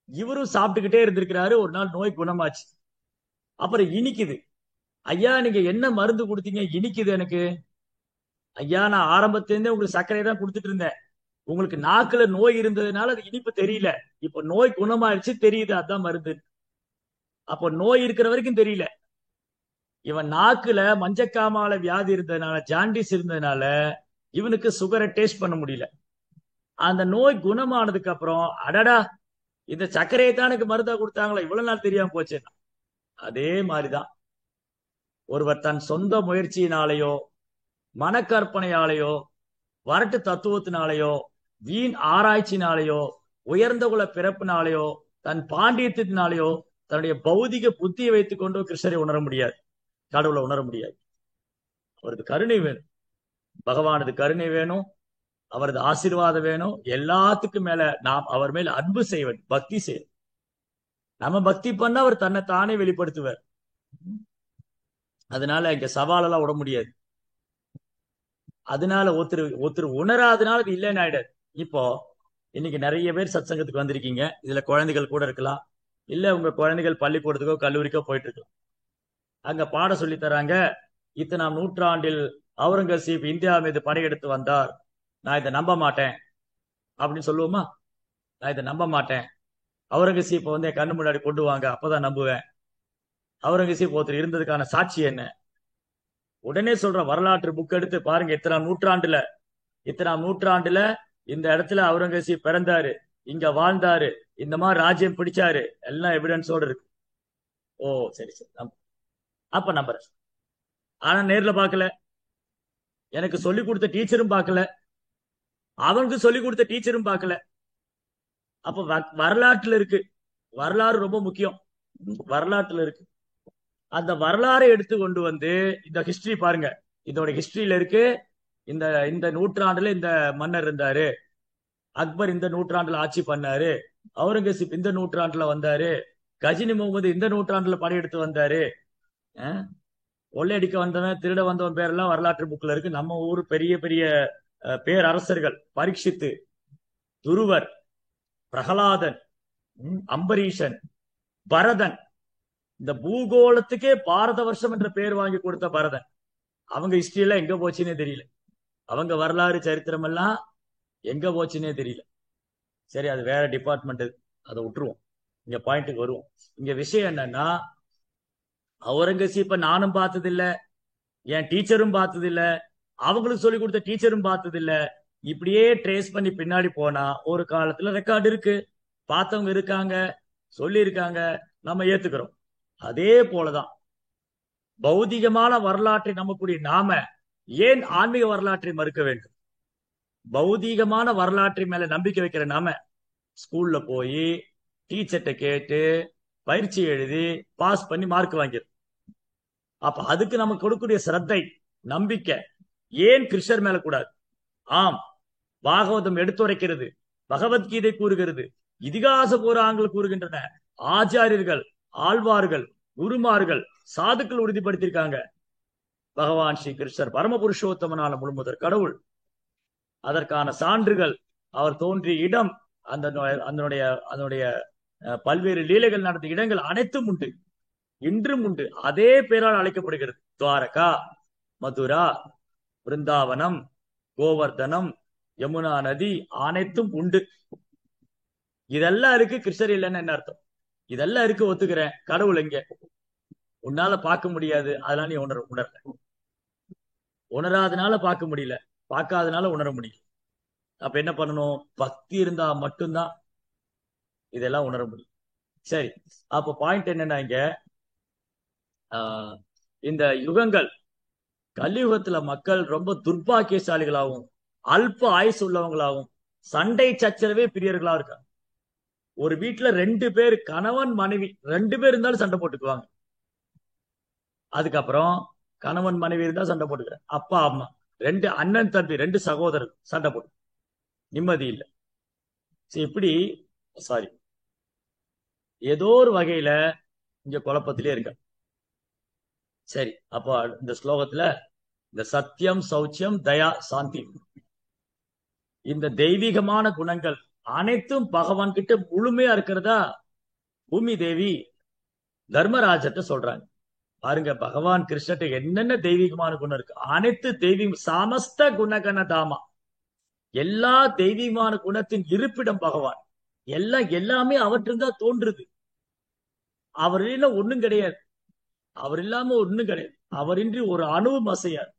இவரும் சாப்பிட்டுக்கிட்டே இருந்திருக்கிறாரு. ஒரு நாள் நோய் குணமாச்சு. அப்புறம் இனிக்குது. ஐயா, நீங்க என்ன மருந்து கொடுத்தீங்க? இனிக்குது எனக்கு. ஐயா, நான் ஆரம்பத்திலிருந்தே உங்களுக்கு சர்க்கரை தான் கொடுத்துட்டு இருந்தேன். உங்களுக்கு நாக்குல நோய் இருந்ததுனால அது இனிப்பு தெரியல. இப்ப நோய் குணமாயிடுச்சு, தெரியுது, அதான் மருந்து. அப்போ நோய் இருக்கிற வரைக்கும் தெரியல. இவன் நாக்குல மஞ்சக்காமால வியாதி இருந்ததுனால, ஜாண்டிஸ் இருந்ததுனால இவனுக்கு சுகரை டேஸ்ட் பண்ண முடியல. அந்த நோய் குணமானதுக்கு அப்புறம் அடடா இந்த சர்க்கரையை தான் எனக்கு மருந்தா கொடுத்தாங்களா, இவ்வளவு நாள் தெரியாம போச்சு. அதே மாதிரிதான் ஒருவர் தன் சொந்த முயற்சியினாலேயோ மனக்கற்பனையாலேயோ வரட்டு தத்துவத்தினாலேயோ வீண் ஆராய்ச்சினாலேயோ உயர்ந்த குல பிறப்பினாலேயோ தன் பாண்டியத்தினாலேயோ தன்னுடைய பௌதிக புத்தியை வைத்துக் கொண்டு கிருஷ்ணரை உணர முடியாது, கடவுளை உணர முடியாது. அவரது கருணை வேணும், பகவானது கருணை வேணும், அவரது ஆசீர்வாதம் வேணும். எல்லாத்துக்கும் மேல நாம் அவர் மேல் அன்பு செய்வது, பக்தி செய்வது. நம்ம பக்தி பண்ண அவர் தன்னை தானே வெளிப்படுத்துவார். அதனால இங்க சவாலெல்லாம் விட முடியாது. அதனால ஒருத்தர் உணராதனால அது இல்லைன்னு ஆயிடாது. இப்போ இன்னைக்கு நிறைய பேர் சத்சங்கத்துக்கு வந்திருக்கீங்க. இதுல குழந்தைகள் கூட இருக்கலாம், இல்ல உங்க குழந்தைகள் பள்ளிக்கூடத்துக்கோ கல்லூரிக்கோ போயிட்டு இருக்கலாம். அங்க பாடம் சொல்லி தராங்க, இத்தனாம் நூற்றாண்டில் அவுரங்கசீப் இந்தியா மீது படையெடுத்து வந்தார், நான் இதை நம்ப மாட்டேன் அப்படின்னு சொல்லுவோமா? நான் இதை நம்ப மாட்டேன், அவுரங்கசீப்பை வந்து என் கண்ணு முன்னாடி கொண்டு வாங்க, அப்பதான் நம்புவேன். அவுரங்கசீப் ஒருத்தர் இருந்ததுக்கான சாட்சி என்ன? உடனே சொல்ற வரலாற்று புக் எடுத்து பாருங்க, இத்தனாம் நூற்றாண்டுல இந்த இடத்துல அவுரங்கசீப் பிறந்தாரு, இங்க வாழ்ந்தாரு, இந்த மாதிரி ராஜ்யம் பிடிச்சாரு, எல்லாம் எவிடன்ஸோட இருக்கு. ஓ சரி சரி, அப்ப நம்புறேன். ஆனா நேர்ல பார்க்கல, எனக்கு சொல்லி கொடுத்த டீச்சரும் பார்க்கல, அவனுக்கு சொல்லி கொடுத்த டீச்சரும் பார்க்கல. அப்ப வரலாற்றுல இருக்கு. வரலாறு ரொம்ப முக்கியம், வரலாற்றுல இருக்கு. அந்த வரலாறை எடுத்து கொண்டு வந்து இந்த ஹிஸ்டரி பாருங்க, இதோட ஹிஸ்டரியில இருக்கு. இந்த இந்த நூற்றாண்டுல இந்த மன்னர் இருந்தாரு, அக்பர் இந்த நூற்றாண்டுல ஆட்சி பண்ணாரு, அவுரங்கசீப் இந்த நூற்றாண்டுல வந்தாரு, கஜினி முகமது இந்த நூற்றாண்டுல படையெடுத்து வந்தாரு. கொள்ளையடிக்க வந்தவன் திருட வந்தவன் பேரெல்லாம் வரலாற்று புக்ல இருக்கு. நம்ம ஊர் பெரிய பெரிய பேரரசர்கள், பரீட்சித்து, துருவர், பிரகலாதன், அம்பரீஷன், பரதன், இந்த பூகோளத்துக்கே பாரத வருஷம் என்ற பேர் வாங்கி கொடுத்த பரதன், அவங்க ஹிஸ்டரி எல்லாம் எங்க போச்சுன்னே தெரியல. அவங்க வரலாறு சரித்திரம் எல்லாம் எங்க போச்சுன்னே தெரியல. சரி, அது வேற டிபார்ட்மெண்ட், அதை விட்டுருவோம். இங்க பாயிண்ட்டுக்கு வருவோம். இங்க விஷயம் என்னன்னா, அவுரங்கசீப்ப நானும் பார்த்தது இல்ல, என் டீச்சரும் பார்த்தது இல்ல, அவங்களுக்கு சொல்லி கொடுத்த டீச்சரும் பார்த்தது இல்ல. இப்படியே ட்ரேஸ் பண்ணி பின்னாடி போனா ஒரு காலத்துல ரெக்கார்டு இருக்கு, பார்த்தவங்க இருக்காங்க, சொல்லி இருக்காங்க, நம்ம ஏத்துக்கிறோம். அதே போலதான் பௌதிகமான வரலாற்றை நம்பக்கூடிய நாம ஏன் ஆன்மீக வரலாற்றை மறுக்க வேண்டும்? பௌதீகமான வரலாற்றை மேல நம்பிக்கை வைக்கிற நாம ஸ்கூல்ல போய் டீச்சர்கிட்ட கேட்டு பயிற்சி எழுதி பாஸ் பண்ணி மார்க் வாங்கிடும். அப்ப அதுக்கு நமக்கு கொடுக்கக்கூடிய சிரத்தை, நம்பிக்கை ஏன் கிருஷ்ணர் மேல கூடாது? ஆம், பாகவதம் எடுத்துரைக்கிறது, பகவத்கீதை கூறுகிறது, இதிகாச புராணங்கள் கூறுகின்றன, ஆச்சாரியர்கள், ஆழ்வார்கள், குருமார்கள், சாதுக்கள் உறுதிப்படுத்தியிருக்காங்க. பகவான் ஸ்ரீ கிருஷ்ணர் பரமபுருஷோத்தமனான முழுமுதற் கடவுள். அதற்கான சான்றுகள், அவர் தோன்றிய இடம், அதனுடைய பல்வேறு லீலைகள் நடந்த இடங்கள் அனைத்தும் உண்டு, இன்றும் உண்டு. அதே பேரால் அழைக்கப்படுகிறது. துவாரகா, மதுரா, பிருந்தாவனம், கோவர்தனம், யமுனா நதி அனைத்தும் உண்டு. இதெல்லாம் இருக்கு, கிருஷ்ணர் இல்லைன்னு என்ன அர்த்தம்? இதெல்லாம் இருக்கு, ஒத்துக்கிறேன். கடவுள் எங்க? உன்னால பார்க்க முடியாது, அதனால நீ உணரல. உணராதனால பார்க்க முடியல, பார்க்காதனால உணர முடியல. அப்ப என்ன பண்ணணும்? பக்தி இருந்தா மட்டும்தான் இதெல்லாம் உணர முடியும். சரி, அப்ப பாயிண்ட் என்னன்னா, இங்க இந்த யுகங்கள், கலியுகத்துல மக்கள் ரொம்ப துர்பாக்கியசாலிகளாகவும் அல்ப ஆயுசு உள்ளவங்களாகவும் சண்டை சச்சரவே பிரியர்களா இருக்காங்க. ஒரு வீட்டுல 2 பேர், கணவன் மனைவி 2 பேர் இருந்தாலும் சண்டை போட்டுக்குவாங்க. அதுக்கப்புறம் கணவன் மனைவி இருந்தா சண்டை போட்டுக்கிறேன், அப்பா அம்மா 2 அண்ணன் தம்பி 2 சகோதரர் சண்டை போட்டு நிம்மதி இல்லை. இப்படி சாரி, ஏதோ ஒரு வகையில இங்க குழப்பத்திலே இருக்க. சரி, அப்போ இந்த ஸ்லோகத்துல இந்த சத்தியம், சௌச்சியம், தயா, சாந்தி, இந்த தெய்வீகமான குணங்கள் அனைத்தும் பகவான் கிட்ட முழுமையா இருக்கிறதா பூமி தேவி தர்மராஜர்கிட்ட சொல்றாங்க. பாருங்க, பகவான் கிருஷ்ணர்கிட்ட என்னென்ன தெய்வீகமான குணம் இருக்கு, அனைத்து தெய்வீக சமஸ்த குணகண தாமா, எல்லா தெய்வீகமான குணத்தின் இருப்பிடம் பகவான். எல்லாமே அவற்றிருந்தா தோன்றுது. அவர் இல்ல ஒண்ணும் கிடையாது, அவர் இல்லாம ஒண்ணும் கிடையாது, அவரின்றி ஒரு அணுவும் அசையாது.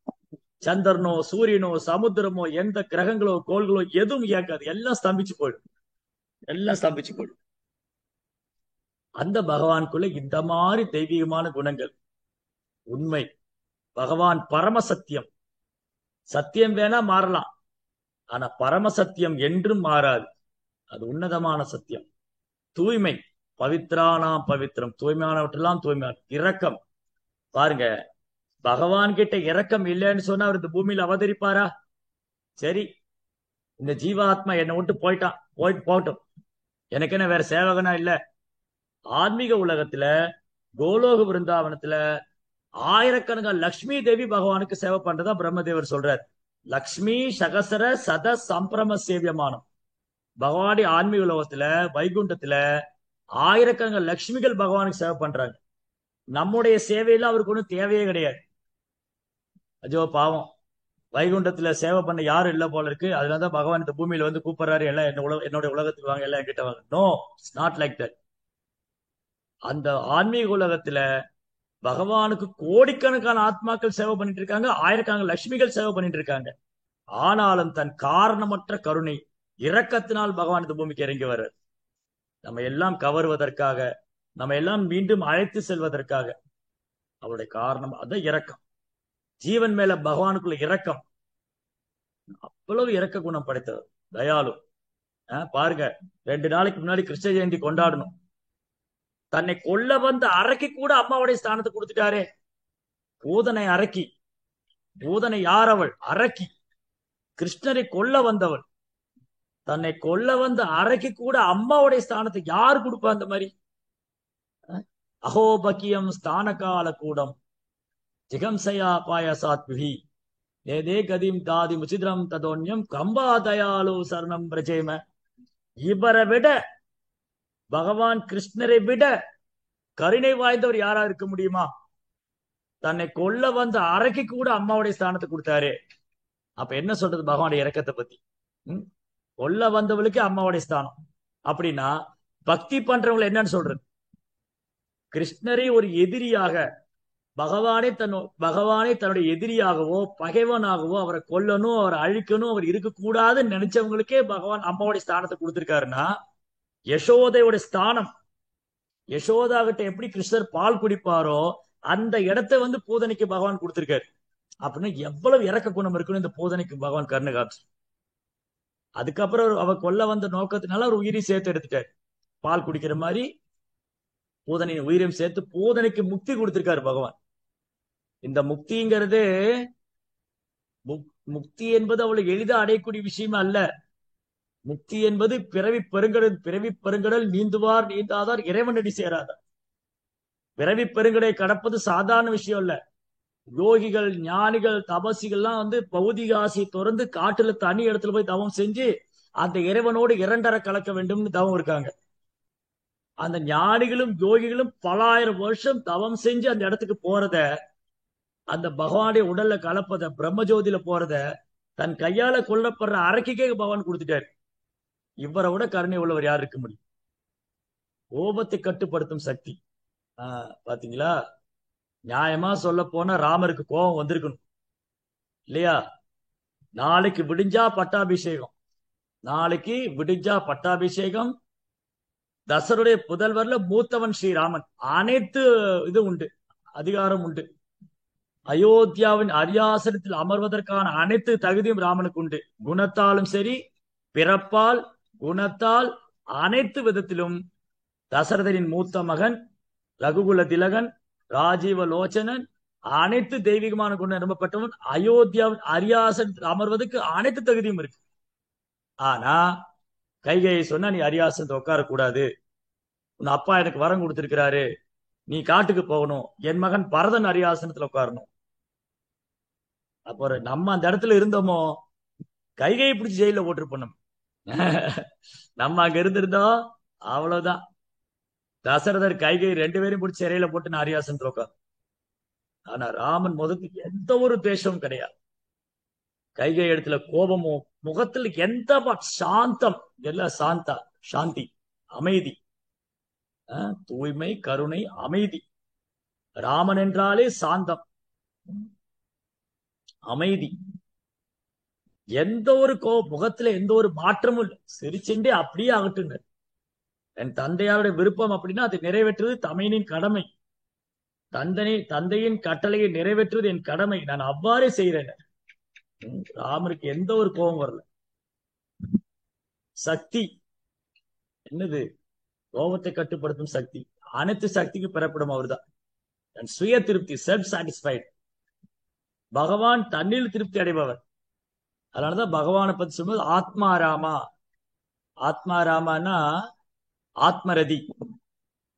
சந்திரனோ சூரியனோ சமுத்திரமோ எந்த கிரகங்களோ கோள்களோ எதுவும் இயக்காது, எல்லாம் ஸ்தம்பிச்சு போயிடும், எல்லாம் ஸ்தம்பிச்சு போயிடும். அந்த பகவானுக்குள்ள இந்த மாதிரி தெய்வீகமான குணங்கள், உண்மை, பகவான் பரமசத்தியம். சத்தியம் வேணா மாறலாம், ஆனா பரமசத்தியம் என்றும் மாறாது. அது உன்னதமான சத்தியம். தூய்மை, பவித்ரானாம் பவித்ரம், தூய்மையானவற்றெல்லாம் தூய்மையான. இரக்கம் பாருங்க, பகவான் கிட்ட இரக்கம் இல்லைன்னு சொன்னா அவர் இந்த பூமியில அவதரிப்பாரா? சரி, இந்த ஜீவாத்மா என்னை விட்டு போயிட்டான், போயிட்டு போகட்டும், எனக்கு என்ன வேற சேவகனா இல்ல. ஆன்மீக உலகத்துல கோலோக பிருந்தாவனத்துல ஆயிரக்கணக்கான லக்ஷ்மி தேவி பகவானுக்கு சேவை பண்றதா பிரம்மதேவர் சொல்றார். லக்ஷ்மி சகசர சத சம்பிரம சேவியமானம். பகவானுடைய ஆன்மீக உலகத்துல வைகுண்டத்துல ஆயிரக்கணக்கான லட்சுமிகள் பகவானுக்கு சேவை பண்றாங்க. நம்முடைய சேவையில அவருக்கு ஒன்றும் தேவையே கிடையாது. அஜோ பாவம், வைகுண்டத்துல சேவை பண்ண யாரும் இல்ல போல இருக்கு, அதனாலதான் பகவான் இந்த பூமியில வந்து கூப்பிடுறாரு, எல்லாம் என்னோட உலகத்துக்கு வாங்க, எல்லாம் என்கிட்ட வாங்க. No, it's not like that. அந்த ஆன்மீக உலகத்துல பகவானுக்கு கோடிக்கணக்கான ஆத்மாக்கள் சேவை பண்ணிட்டு இருக்காங்க, ஆயிரக்கணக்கான லட்சுமிகள் சேவை பண்ணிட்டு இருக்காங்க. ஆனாலும் தன் காரணமற்ற கருணை இரக்கத்தினால் பகவான் இந்த பூமிக்கு இறங்கி வர்றார். நம்ம எல்லாம் கவருவதற்காக, நம்ம எல்லாம் மீண்டும் அழைத்து செல்வதற்காக. அவருடைய காரணம் அதான் இரக்கம். ஜீவன் மேல பகவானுக்குள்ள இரக்கம், அவ்வளவு இரக்க குணம் படைத்தவர், தயாலு. பாருங்க, 2 நாளைக்கு முன்னாடி கிருஷ்ண ஜெயந்தி கொண்டாடணும். தன்னை கொல்ல வந்த அரக்கி கூட அம்மாவுடைய ஸ்தானத்தை கொடுத்துட்டாரே. பூதனை அரக்கி, பூதனை யார்? அவள் அரக்கி, கிருஷ்ணரை கொல்ல வந்தவள். தன்னை கொல்ல வந்த அரக்கி கூட அம்மாவுடைய ஸ்தானத்தை யார் கொடுப்பா? அந்த மாதிரி அகோபக்கியம் ஸ்தான கால கூடம் ஜிகம்சயா பாயசாத்விஹி ஏதே கதிம் தாதி முச்சித்ரம் ததோன்யம் கம்பா தயாலு சரணம் பிரஜேம. இவரை விட, பகவான் கிருஷ்ணரை விட கருணை வாய்ந்தவர் யாரா இருக்க முடியுமா? தன்னை கொல்ல வந்த அரக்கி கூட அம்மாவுடைய ஸ்தானத்தை கொடுத்தாரு. அப்ப என்ன சொல்றது பகவானுடைய இரக்கத்தை பத்தி? கொல்ல வந்தவளுக்கு அம்மாவுடைய ஸ்தானம் அப்படின்னா, பக்தி பண்றவங்களை என்னன்னு சொல்றது? கிருஷ்ணரை ஒரு எதிரியாக, பகவானே தன்னுடைய எதிரியாகவோ பகைவனாகவோ அவரை கொல்லணும், அவரை அழிக்கணும், அவர் இருக்கக்கூடாதுன்னு நினைச்சவங்களுக்கே பகவான் அம்மாவுடைய ஸ்தானத்தை கொடுத்திருக்காருன்னா, யசோதையோட ஸ்தானம், யசோதா கிட்ட எப்படி கிருஷ்ணர் பால் குடிப்பாரோ அந்த இடத்தை வந்து பூதனைக்கு பகவான் கொடுத்திருக்காரு. அப்படின்னா எவ்வளவு இறக்க குணம் இருக்குன்னு இந்த பூதனைக்கு பகவான் கருணை காட்சி. அதுக்கப்புறம் அவ கொல்ல வந்த நோக்கத்தினால ஒரு உயிரை சேர்த்து எடுத்துட்டாரு. பால் குடிக்கிற மாதிரி பூதனையின் உயிரையும் சேர்த்து பூதனைக்கு முக்தி கொடுத்திருக்காரு பகவான். இந்த முக்திங்கிறது, முக்தி என்பது அவ்வளவு எளிதா அடையக்கூடிய விஷயம் அல்ல. முக்தி என்பது பிறவி பெருங்கடல் நீந்துவார் நீந்தாதார் இறைவனடி சேராதார். பிறவி பெருங்கடை கடப்பது சாதாரண விஷயம் இல்ல. யோகிகள், ஞானிகள், தபசிகள்லாம் வந்து பௌதிக ஆசையை தொடர்ந்து காட்டுல தனி இடத்துல போய் தவம் செஞ்சு அந்த இறைவனோடு இரண்டரை கலக்க வேண்டும்னு தவம் இருக்காங்க. அந்த ஞானிகளும் யோகிகளும் பல ஆயிரம் வருஷம் தவம் செஞ்சு அந்த இடத்துக்கு போறத, அந்த பகவானுடைய உடல்ல கலப்பத, பிரம்மஜோதியில போறத தன் கையால கொல்லப்படுற அரக்கிக்கே பகவான் கொடுத்துட்டாரு. இவரை விட கருணை உள்ளவர் யார் இருக்க முடியும்? கோபத்தை கட்டுப்படுத்தும் சக்தி. பாத்தீங்களா? நியாயமா சொல்ல போனா ராமருக்கு கோபம் வந்திருக்கணும் இல்லையா? நாளைக்கு விடிஞ்சா பட்டாபிஷேகம், நாளைக்கு விடிஞ்சா பட்டாபிஷேகம். தசருடைய புதல்வர்ல மூத்தவன் ஸ்ரீராமன், அனைத்து இது உண்டு, அதிகாரம் உண்டு. அயோத்தியாவின் அரியாசனத்தில் அமர்வதற்கான அனைத்து தகுதியும் ராமனுக்கு உண்டு. குணத்தாலும் சரி, பிறப்பால், குணத்தால், அனைத்து விதத்திலும் தசரதனின் மூத்த மகன், ரகுகுல திலகன், ராஜீவ லோச்சனன், அனைத்து தெய்வீகமான குணம் நிரம்பப்பட்டவன். அயோத்தியாவின் அரியாசனத்தில் அமர்வதற்கு அனைத்து தகுதியும் இருக்கு. ஆனா கைகையை சொன்னா, நீ அரியாசனத்தை உட்காரக்கூடாது, உன் அப்பா எனக்கு வரம் கொடுத்திருக்கிறாரு, நீ காட்டுக்கு போகணும், என் மகன் பரதன் அரியாசனத்துல உட்காரணும். அப்போ நம்ம அந்த இடத்துல இருந்தோமோ, கைகையை பிடிச்சி ஜெயில போட்டிருப்போம். நம்ம அங்க இருந்திருந்தோம் அவ்வளவுதான். தசரதர் கைகை 2 பேரையும் பிடிச்சி சிறையில போட்டு நான் அரியாசனத்துல உட்கார். ஆனா ராமன் முதலுக்கு எந்த ஒரு துவேஷமும் கிடையாது. கைகை இடத்துல கோபமும், முகத்தில் எந்த சாந்தம், எல்லாம் சாந்தா, சாந்தி, அமைதி, தூய்மை, கருணை, அமைதி. ராமன் என்றாலே சாந்தம். அமைதி, எந்த ஒரு முகத்துல எந்த ஒரு மாற்றமும் இல்லை, சிரிச்சுண்டே அப்படியே ஆகட்டுங்க. என் தந்தையாருடைய விருப்பம் அப்படின்னா அதை நிறைவேற்றுவது தமையனின் கடமை. தந்தையின் கட்டளையை நிறைவேற்றுவது என் கடமை, நான் அவ்வாறே செய்யறேன். ராமருக்கு எந்த ஒரு கோபம் வரல. சக்தி என்னது? கோபத்தை கட்டுப்படுத்தும் சக்தி. அனைத்து சக்திக்கு பெறப்படும் அவர்தான். சுய திருப்தி, செல்ஃப் சாட்டிஸ்பைட். பகவான் தன்னில் திருப்தி அடைபவர். அதனாலதான் பகவானை பத்தி சொல்லும்போது ஆத்மாராமா. ஆத்மாராமானா ஆத்மரதி.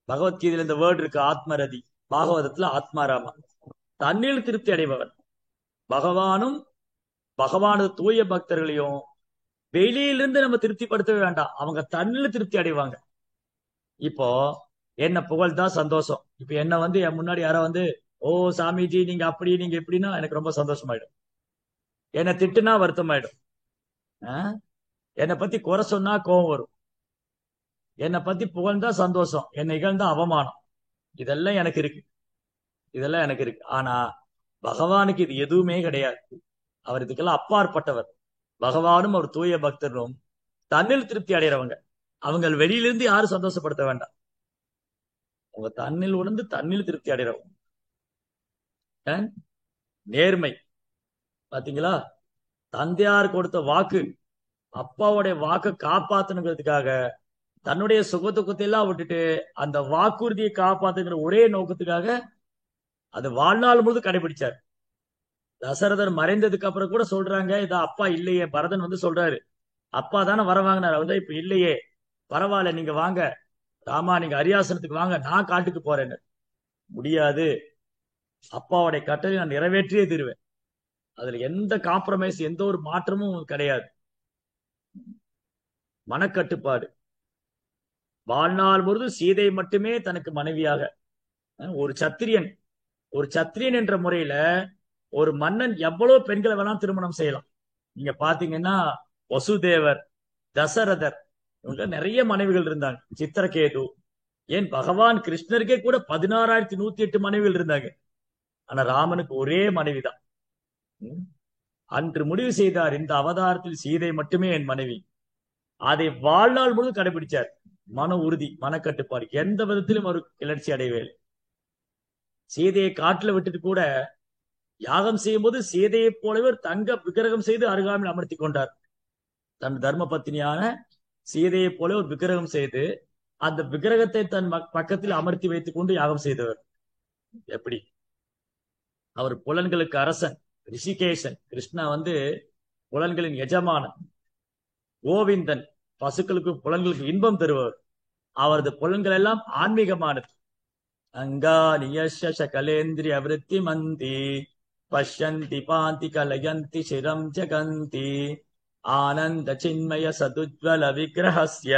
பகவத்கீதையில இந்த வேர்டு இருக்கு, ஆத்மரதி. பாகவதத்துல ஆத்மாராமா, தன்னில் திருப்தி அடைபவர். பகவானும் பகவானது தூய பக்தர்களையும் வெளியிலிருந்து நம்ம திருப்திப்படுத்தவே வேண்டாம், அவங்க தன்னில் திருப்தி அடைவாங்க. இப்போ என்ன புகழ்ந்தா சந்தோஷம். இப்ப என்ன என் முன்னாடி யாரோ ஓ சாமிஜி நீங்க அப்படி நீங்க எப்படின்னா எனக்கு ரொம்ப சந்தோஷமாயிடும். என்னை திட்டுனா வருத்தமாயிடும். என்னை பத்தி குறை சொன்னா கோபம் வரும். என்னை பத்தி புகழ்ந்தா சந்தோஷம், என்னை இகழ்ந்தா அவமானம். இதெல்லாம் எனக்கு இருக்கு, இதெல்லாம் எனக்கு இருக்கு. ஆனா பகவானுக்கு இது எதுவுமே கிடையாது. அவர் இதுக்கெல்லாம் அப்பாற்பட்டவர். பகவானும் அவர் தூய பக்தரும் தன்னில் திருப்தி அடைகிறவங்க. அவங்க வெளியிலிருந்து யாரும் சந்தோஷப்படுத்த வேண்டாம், அவங்க தன்னில் உணர்ந்து தன்னில் திருப்தி அடைகிறவங்க. நேர்மை பாத்தீங்களா? தந்தையார் கொடுத்த வாக்கு, அப்பாவுடைய வாக்கு காப்பாத்தணுங்கிறதுக்காக தன்னுடைய சுகதுக்கத்தை எல்லாம் விட்டுட்டு அந்த வாக்குறுதியை காப்பாத்துங்கிற ஒரே நோக்கத்துக்காக அது வாழ்நாள் முழுவதும் கடைபிடிச்சார். தசரதர் மறைந்ததுக்கு அப்புறம் கூட சொல்றாங்க, இதா அப்பா இல்லையே. பரதன் சொல்றாரு, அப்பா தானே வர வாங்கினார், இப்ப இல்லையே, பரவாயில்ல நீங்க வாங்க ராமா, நீங்க அரியாசனத்துக்கு வாங்க, நான் காட்டுக்கு போறேன்னு. முடியாது, அப்பாவுடைய கட்டளை நான் நிறைவேற்றியே தருவேன். அதுல எந்த காம்ப்ரமைஸ், எந்த ஒரு மாற்றமும் கிடையாது. மனக்கட்டுப்பாடு. வாழ்நாள் முழுதும் சீதை மட்டுமே தனக்கு மனைவியாக. ஒரு சத்திரியன், ஒரு சத்திரியன் என்ற முறையில ஒரு மன்னன் எவ்வளவு பெண்களை வேணாம் திருமணம் செய்யலாம். நீங்க பாத்தீங்கன்னா வசுதேவர், தசரதர், இவங்க நிறைய மனைவிகள் இருந்தாங்க. சித்திரகேது, ஏன் பகவான் கிருஷ்ணருக்கே கூட 16,108 மனைவிகள் இருந்தாங்க. ஆனா ராமனுக்கு ஒரே மனைவிதான். அன்று முடிவு செய்தார், இந்த அவதாரத்தில் சீதை மட்டுமே என் மனைவி. அதை வாழ்நாள் முழுவதும் கடைபிடிச்சார். மன உறுதி, மனக்கட்டுப்பாடு, எந்த விதத்திலும் ஒரு கிளர்ச்சி அடையவே இல்லை. சீதையை காட்டுல விட்டுட்டு கூட யாகம் செய்யும் போது சீதையை போலவே ஒரு தங்க விக்கிரகம் செய்து அருகாமையில் அமர்த்தி கொண்டார். தன் தர்ம பத்தினியான சீதையை போல ஒரு விக்கிரகம் செய்து அந்த விக்கிரகத்தை தன் பக்கத்தில் அமர்த்தி வைத்துக் கொண்டு யாகம் செய்தவர். எப்படி? அவர் புலன்களுக்கு அரசன், ரிஷிகேசன். கிருஷ்ணா புலன்களின் எஜமானன். கோவிந்தன், பசுக்களுக்கு புலன்களுக்கு இன்பம் தருபவர். அவரது புலன்கள் எல்லாம் ஆன்மீகமானது. அங்கா நியஷ கலேந்திரி அவிருத்தி மந்தி பஷ்யந்தி பாந்தி கலயந்தி சிரம் ஜகந்தி ஆனந்த சின்மய சதுஜ்வல விக்கிரஹஸ்ய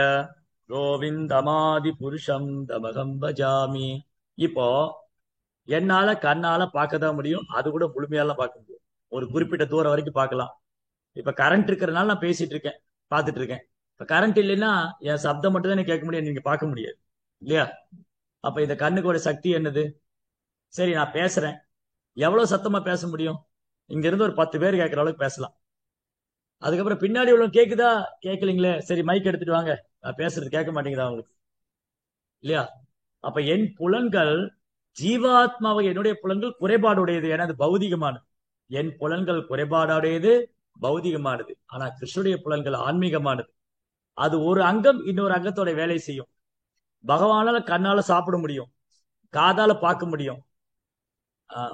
கோவிந்தமாதி புருஷம் தமகம் பஜாமி. இப்போ என்னால கண்ணால பார்க்கதான் முடியும், அது கூட முழுமையாலாம் பார்க்க முடியும். ஒரு குறிப்பிட்ட தூரம் வரைக்கும் பார்க்கலாம். இப்ப கரண்ட் இருக்கிறதுனால நான் பேசிட்டு இருக்கேன், பார்த்துட்டு இருக்கேன். இப்ப கரண்ட் இல்லைன்னா என் சப்தம் மட்டும் தான் கேட்க முடியும், நீங்க பார்க்க முடியாது இல்லையா? அப்ப இந்த கண்ணுக்கு ஒரு சக்தி என்னது? சரி, நான் பேசுறேன், எவ்வளவு சத்தமா பேச முடியும்? இங்க இருந்து ஒரு 10 பேர் கேட்கற அளவுக்கு பேசலாம். அதுக்கப்புறம் பின்னாடி உள்ளவங்க கேக்குதா, கேட்கலீங்களே, சரி மைக் எடுத்துட்டு வாங்க, நான் பேசுறது கேட்க மாட்டேங்குதா அவங்களுக்கு இல்லையா? அப்ப என் புலன்கள், ஜீவாத்மாவை என்னுடைய புலன்கள் குறைபாடுடையது, ஏன்னா அது பௌதிகமானது. என் புலன்கள் குறைபாடுடையது, பௌதிகமானது. ஆனா கிருஷ்ணனுடைய புலன்கள் ஆன்மீகமானது. அது ஒரு அங்கம் இன்னொரு அங்கத்தோட வேலை செய்யும். பகவானால கண்ணால சாப்பிட முடியும், காதால பார்க்க முடியும்.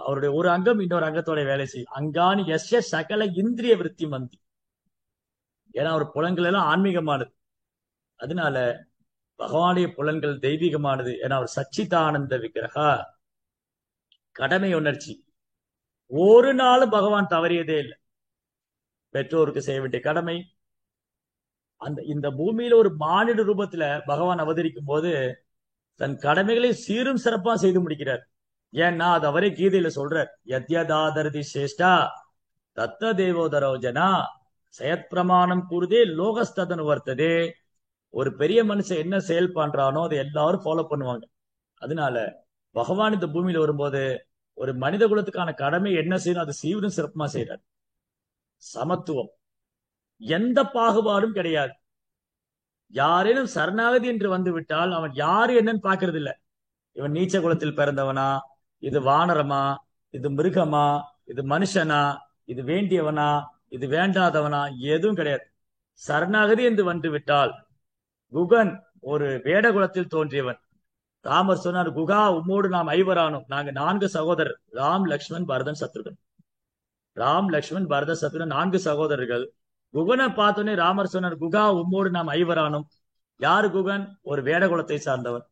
அவருடைய ஒரு அங்கம் இன்னொரு அங்கத்தோட வேலை செய்யும். அங்கானி எஸ்ய சகல இந்திரிய விருத்தி மந்தி. ஏன்னா அவர் புலன்கள் எல்லாம் ஆன்மீகமானது. அதனால பகவானுடைய புலன்கள் தெய்வீகமானது. ஏன்னா அவர் சச்சிதானந்த விக்கிரகா. கடமை உணர்ச்சி ஒரு நாளும் பகவான் தவறியதே இல்லை. பெற்றோருக்கு செய்ய வேண்டிய கடமை. இந்த பூமியில ஒரு மானிட ரூபத்துல பகவான் அவதரிக்கும் போது தன் கடமைகளை சீரும் சிறப்பா செய்து முடிக்கிறார். ஏன்னா அது அவரே கீதையில சொல்றார், யத்யதாதரதி சேஷ்டா தத்த தேவோதரோஜனா செயற் பிரமாணம் கூறுதே லோகஸ்ததனு வர்த்ததே. ஒரு பெரிய மனுஷன் என்ன செயல் பண்றானோ அதை எல்லாரும் ஃபாலோ பண்ணுவாங்க. அதனால பகவான் இந்த பூமியில வரும்போது ஒரு மனித குலத்துக்கான கடமை என்ன செய்யணும் அது சீவனும் சிறப்புமா செய்யறார். சமத்துவம், எந்த பாகுபாடும் கிடையாது. யாரேனும் சரணாகதி என்று வந்து விட்டால் அவன் யாரு என்னன்னு பாக்குறது இல்ல. இவன் நீச்ச குலத்தில் பிறந்தவனா, இது வானரமா, இது மிருகமா, இது மனுஷனா, இது வேண்டியவனா, இது வேண்டாதவனா, எதுவும் கிடையாது. சரணாகதி என்று வந்து விட்டால், குகன் ஒரு வேட குலத்தில் தோன்றியவன். ராமர் சொன்னார், குகா உம்மோடு நாம் ஐவரானோம். நாங்க 4 சகோதரர், ராம் லக்ஷ்மண் பரதன் சத்ருகன். ராம் லக்ஷ்மண் பரத சத்ருகன் 4 சகோதரர்கள். குகனை பார்த்தோன்னே ராமர் சொன்னார், குகா உம்மோடு நாம் ஐவரானோம். யாரு குகன்? ஒரு வேட குலத்தை சார்ந்தவன்.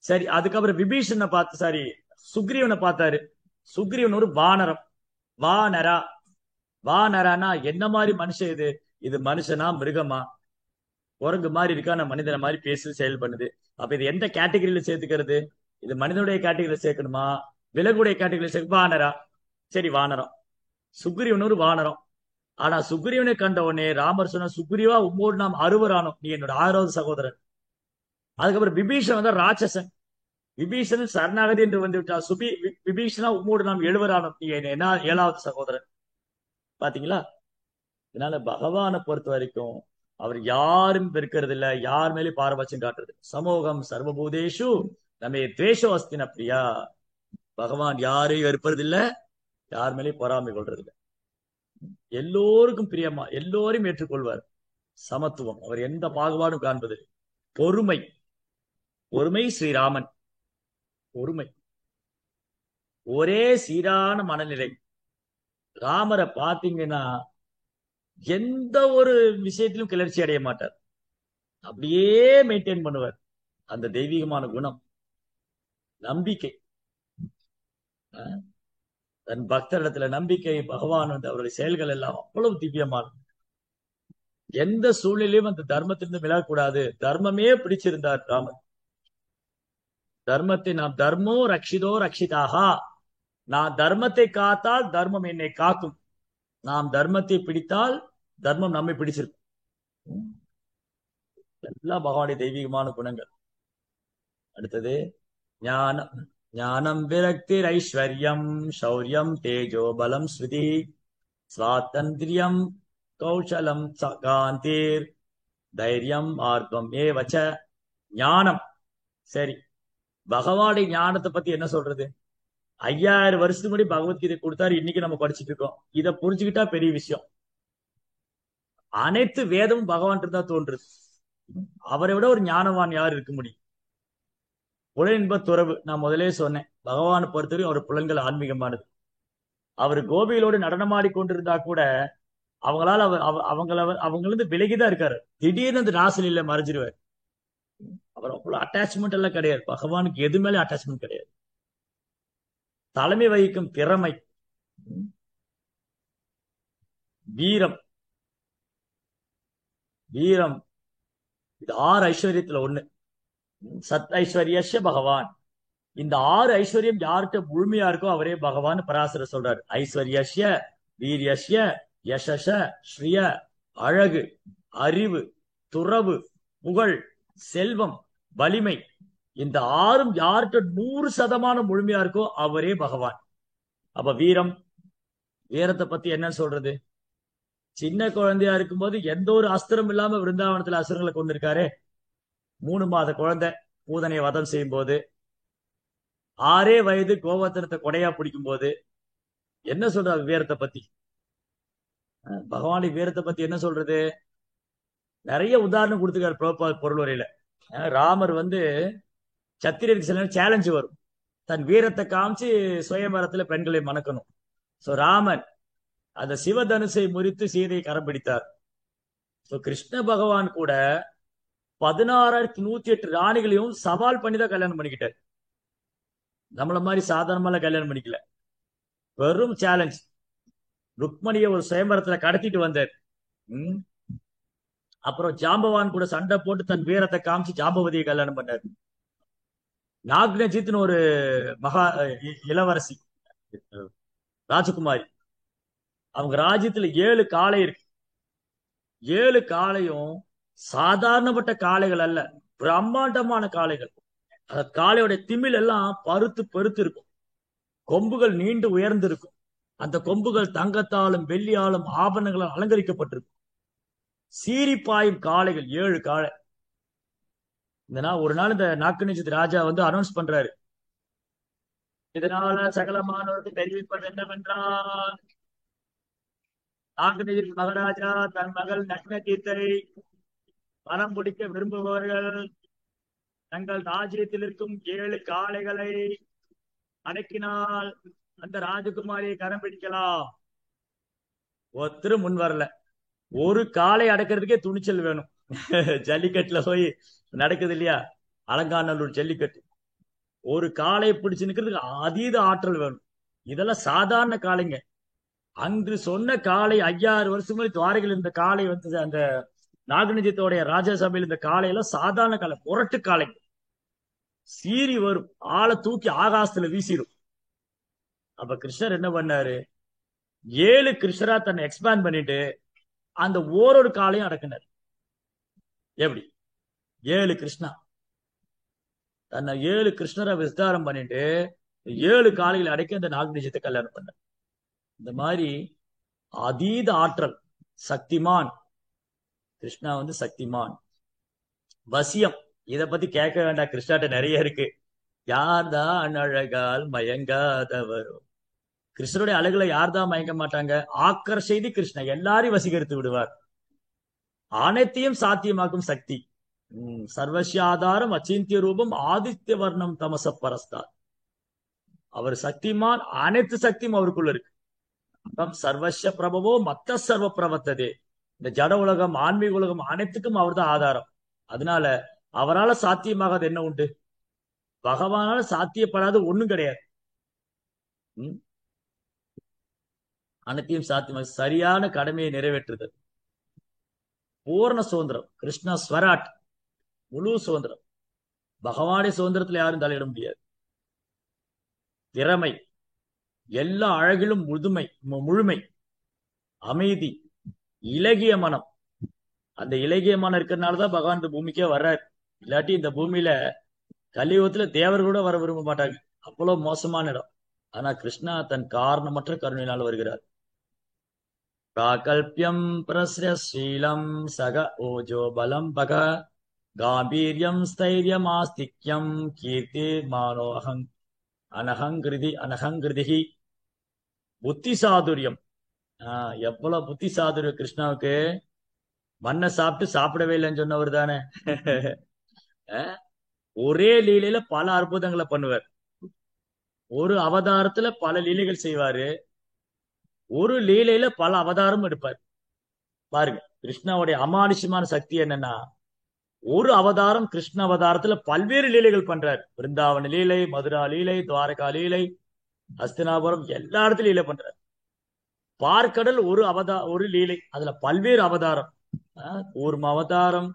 சரி, அதுக்கப்புறம் விபீஷனை பார்த்து, சாரி, சுக்ரீவனை பார்த்தாரு. சுக்ரீவன் ஒரு வானரம். வானரா, வானரானா என்ன மாதிரி மனுஷன் இது? இது மனுஷனா மிருகமா? குரங்கு மாதிரி இருக்கா, நான் மனிதனை மாதிரி பேசி செயல் பண்ணுது. அப்ப இது எந்த கேட்டகரியில சேர்த்துக்கிறது? இது மனிதனுடைய கேட்டகரியில சேர்க்கணுமா, விலங்குடைய கேட்டகரியில சேர்க்க? வானரா, சரி வானரம். சுக்ரீவன் ஒரு வானரம். ஆனா சுக்ரீவனை கண்ட உடனே ராமர் சொன்ன, சுக்ரீவா உம்மோடு நாம் அறுவரானோம், நீ என்னோட 6வது சகோதரன். அதுக்கப்புறம் விபீஷன் வந்தா ராட்சசன். விபீஷணன் சரணாகதி என்று வந்து விட்டார். விபீஷணா உம்மோடு நாம் 7வரானோம், நீ என்ன 7வது சகோதரன். பாத்தீங்களா? இதனால பகவானை பொறுத்த வரைக்கும் அவர் யாரும் வெறுக்கிறது இல்ல, யார் மேலேயும் பாரபட்சம் காட்டுறது. சமூகம் சர்வபூதேஷு நம்ம துவேஷோ அஸ்தின பிரியா. பகவான் யாரையும் வெறுப்பது இல்ல, யார் மேலேயும் பொறாமை கொள்றது இல்ல. எல்லோருக்கும் பிரியமா, எல்லோரையும் ஏற்றுக்கொள்வார். சமத்துவம், அவர் எந்த பாகுபாடும் காண்பது. பொறுமை, பொறுமை ஸ்ரீராமன். பொறுமை, ஒரே சீரான மனநிலை. ராமரை பாத்தீங்கன்னா எந்த ஒரு விஷயத்திலும் கிளர்ச்சி அடைய மாட்டார். அப்படியே மெயின்டைன் பண்ணுவார். அந்த தெய்வீகமான குணம், நம்பிக்கை, தன் பக்தரிடத்துல நம்பிக்கை. பகவான் வந்து அவருடைய செயல்கள் எல்லாம் அவ்வளவு திவ்யமான. எந்த சூழ்நிலையும் அந்த தர்மத்திலிருந்து விலகக்கூடாது. தர்மமே பிடிச்சிருந்தார் ராமர். தர்மத்தை நாம் தர்மோ ரக்ஷிதோ ரக்ஷிதாகா. நான் தர்மத்தை காத்தால் தர்மம் என்னை காக்கும். நாம் தர்மத்தை பிடித்தால் தர்மம் நம்மை பிடிச்சிருக்கும். எல்லாம் பகவானுடைய தெய்வீகமான குணங்கள். அடுத்தது ஞானம். ஞானம் விரக்திர் ஐஸ்வர்யம் சௌரியம் தேஜோ பலம் ஸ்ருதி சுவாதந்திரியம் கௌசலம் காந்தீர் தைரியம் ஆர்வம் ஏவச்ச. ஞானம். சரி, பகவானுடைய ஞானத்தை பத்தி என்ன சொல்றது? 5000 வருஷத்துக்கு முன்னாடி பகவத்கீதை கொடுத்தாரு, இன்னைக்கு நம்ம படிச்சுட்டு இருக்கோம். இதை புரிஞ்சுக்கிட்டா பெரிய விஷயம். அனைத்து வேதமும் பகவான் தான் தோன்றுது. அவரை விட ஒரு ஞானவான் யார் இருக்க முடியும்? புலனின்ப துறவு, நான் முதலே சொன்னேன். பகவானை பொறுத்தவரைக்கும் அவர் புலன்கள் ஆன்மீகமானது. அவர் கோபிகளோடு நடனமாடி கொண்டிருந்தா கூட அவங்களால அவங்களிருந்து விலகிதான் இருக்காரு. திடீர்னு அந்த ராசலில மறைஞ்சிருவார். அவர் அவ்வளவு அட்டாச்மெண்ட் எல்லாம் கிடையாது. பகவானுக்கு எது மேலே அட்டாச்மெண்ட் கிடையாது. தலைமை வகிக்கும் திறமை, வீரம். வீரம் இது 6 ஐஸ்வர்யத்துல ஒண்ணு. சத் ஐஸ்வர்யஸ்ய பகவான். இந்த 6 ஐஸ்வர்யம் யார்கிட்ட முழுமையா இருக்கோ அவரே பகவான். பராசர சொல்றாரு, ஐஸ்வர்யஸ்ய வீரியஸ்ய யசஸ ஸ்ரீய. அழகு, அறிவு, துறவு, புகழ், செல்வம், வலிமை. இந்த 6ம் யார்கிட்ட 100% முழுமையா இருக்கோ அவரே பகவான். அப்ப வீரம், வீரத்தை பத்தி என்ன சொல்றது? சின்ன குழந்தையா இருக்கும்போது எந்த ஒரு அஸ்திரம் இல்லாம விருந்தாவனத்துல அசுரங்களை கொண்டிருக்காரு. 3 மாத குழந்தை பூதனை வதம் செய்யும் போது, 6 வயது கோவர்த்தனத்தை கொடையா பிடிக்கும் போது என்ன சொல்றாரு வீரத்தை பத்தி? பகவானுடைய வீரத்தை பத்தி என்ன சொல்றது? நிறைய உதாரணம் கொடுத்துக்காரு பிரபுபாத் பொருள் வரையில. ராமர் வந்து சத்திரியருக்கு சில சேலஞ்சு வரும், தன் வீரத்தை காமிச்சு சுயம்பரத்துல பெண்களை மணக்கணும். சோ ராமன் அந்த சிவதனுசை முறித்து சீதையை கரம் பிடித்தார். சோ கிருஷ்ண பகவான் கூட 16,108 ராணிகளையும் சவால் பண்ணி தான் கல்யாணம் பண்ணிக்கிட்டார். நம்மள மாதிரி சாதாரணமா கல்யாணம் பண்ணிக்கல, வெறும் சேலஞ்ச். ருக்மணியை ஒரு சுயம்பரத்துல கடத்திட்டு வந்தார். அப்புறம் ஜாம்பவான் கூட சண்டை போட்டு தன் வீரத்தை காமிச்சு ஜாம்பவதியை கல்யாணம் பண்ணார். நாக்னஜித்னு ஒரு மகா இளவரசி, ராஜகுமாரி. அவங்க ராஜ்யத்துல 7 காளை இருக்கு. 7 காளையும் சாதாரணப்பட்ட காளைகள் அல்ல, பிரம்மாண்டமான காளைகள். அந்த காளையோட திமில் எல்லாம் பருத்து பெருத்து இருக்கும். கொம்புகள் நீண்டு உயர்ந்திருக்கும். அந்த கொம்புகள் தங்கத்தாலும் வெள்ளியாலும் ஆபரணங்களால் அலங்கரிக்கப்பட்டிருக்கும். சீரிப்பாயும் காளைகள் 7 காளை. ஒரு நாள் இந்த நாக்குநிச்சயத்து ராஜா வந்து அனௌன்ஸ் பண்றாரு. இதனால சகலமானவருக்கு தெரிவிப்பது என்னவென்றால், நாக்குநிச்சயத்து மகாராஜா தன் மகள் நக்னஜித்தை மனம் பிடிக்க விரும்புபவர்கள் தங்கள் ராஜ்யத்தில் இருக்கும் 7 காளைகளை அடக்கினால் அந்த ராஜகுமாரியை கரம் பிடிக்கலாம். ஒருத்தரும் முன் வரல. ஒரு காளை அடக்கிறதுக்கே துணிச்சல் வேணும். ஜல்லிக்கட்டுல போய் நடக்குது இல்லையா, அலங்காநல்லூர் ஜல்லிக்கட்டு. ஒரு காளையை பிடிச்சு நிக்கிறதுக்கு அதீத ஆற்றல் வேணும். இதெல்லாம் சாதாரண காளைங்க. அன்று சொன்ன காளை 5000 வருஷம் துவாரகையில் இருந்த காளை வந்து அந்த நாகநிஜத்தோடைய ராஜசபையில் இந்த காளையெல்லாம் சாதாரண காளை, புரட்டு காளை. சீறி வரும், ஆளை தூக்கி ஆகாசத்துல வீசிடும். அப்ப கிருஷ்ணர் என்ன பண்ணாரு, 7 கிருஷ்ணரா தன்னை எக்ஸ்பேண்ட் பண்ணிட்டு அந்த ஓரொரு காளையும் அடக்குனார். எப்படி 7 கிருஷ்ணா தன்னை 7 கிருஷ்ணரை விஸ்தாரம் பண்ணிட்டு 7 காளைகளை அடக்கி அந்த நாகநிஜத்தை கல்யாணம் பண்ணார். இந்த மாதிரி அதீத ஆற்றல், சக்திமான். கிருஷ்ணா வந்து சக்திமான். வசியம், இத பத்தி கேட்க வேண்டாம், கிருஷ்ணாட்ட நிறைய இருக்கு. யார்தான் அழகால் மயங்காதவரோ. கிருஷ்ணருடைய அழகுல யார்தான் மயங்க மாட்டாங்க. ஆக்கர் செய்தி கிருஷ்ணா எல்லாரையும் வசீகரித்து விடுவார். அனைத்தையும் சாத்தியமாக்கும் சக்தி. சர்வசிய ஆதாரம் அச்சிந்திய ரூபம் ஆதித்ய வர்ணம் தமச பரஸ்தார். அவர் சக்திமான், அனைத்து சக்தியும் அவருக்குள்ள இருக்கு. சர்வஸ்ய பிரபவோ மத்த சர்வ பிரவர்த்ததே. இந்த ஜட உலகம் ஆன்மீக உலகம் அனைத்துக்கும் அவர் தான் ஆதாரம். அதனால அவரால் சாத்தியமாகாது என்ன உண்டு? பகவானால சாத்தியப்படாத ஒண்ணும் கிடையாது. அனைத்தையும் சாத்தியமாக சரியான கடமையை நிறைவேற்றுதல், பூர்ண சுதந்திரம். கிருஷ்ணா ஸ்வராட், முழு சுதந்திரம். பகவானுடைய சுதந்திரத்துல யாரும் தலையிட முடியாது. திறமை, எல்லா அழகிலும் முழுமை, அமைதி, இலகிய மனம். அந்த இலகிய மனம் இருக்கிறதுனாலதான் பகவான் இந்த பூமிக்கே வர்றாரு. இல்லாட்டி இந்த பூமியில கலியுகத்துல தேவர் கூட வர விரும்ப மாட்டாங்க, அவ்வளவு மோசமான இடம். ஆனா கிருஷ்ணா தன் காரணமற்ற கருணையினால் வருகிறார். பிராகல்பியம் பிரஸ்ரீலம் சக ஓஜோ பலம் பக காம்பீரியம் ஸ்தைரியம் ஆஸ்திக்யம் கீர்த்தி மானோ அனகங்கிருதி புத்தி சாதுரியம். எவ்வளவு புத்தி சாதுரியம் கிருஷ்ணாவுக்கு. மண்ணை சாப்பிட்டு சாப்பிடவே இல்லைன்னு சொன்னவர் தானே. ஒரே லீலையில பல அற்புதங்களை பண்ணுவார். ஒரு அவதாரத்துல பல லீலைகள் செய்வாரு, ஒரு லீலையில பல அவதாரம் எடுப்பார். பாருங்க கிருஷ்ணாவுடைய அமானுஷ்யமான சக்தி என்னன்னா, ஒரு அவதாரம் கிருஷ்ண அவதாரத்துல பல்வேறு லீலைகள் பண்றாரு. பிருந்தாவன லீலை, மதுரா லீலை, துவாரகா லீலை, ஹஸ்தினாபுரம், எல்லா இடத்துலயும் லீலை பண்றாரு. பார்க்கடல் ஒரு லீலை, அதுல பல்வேறு அவதாரம். கூர்ம அவதாரம்,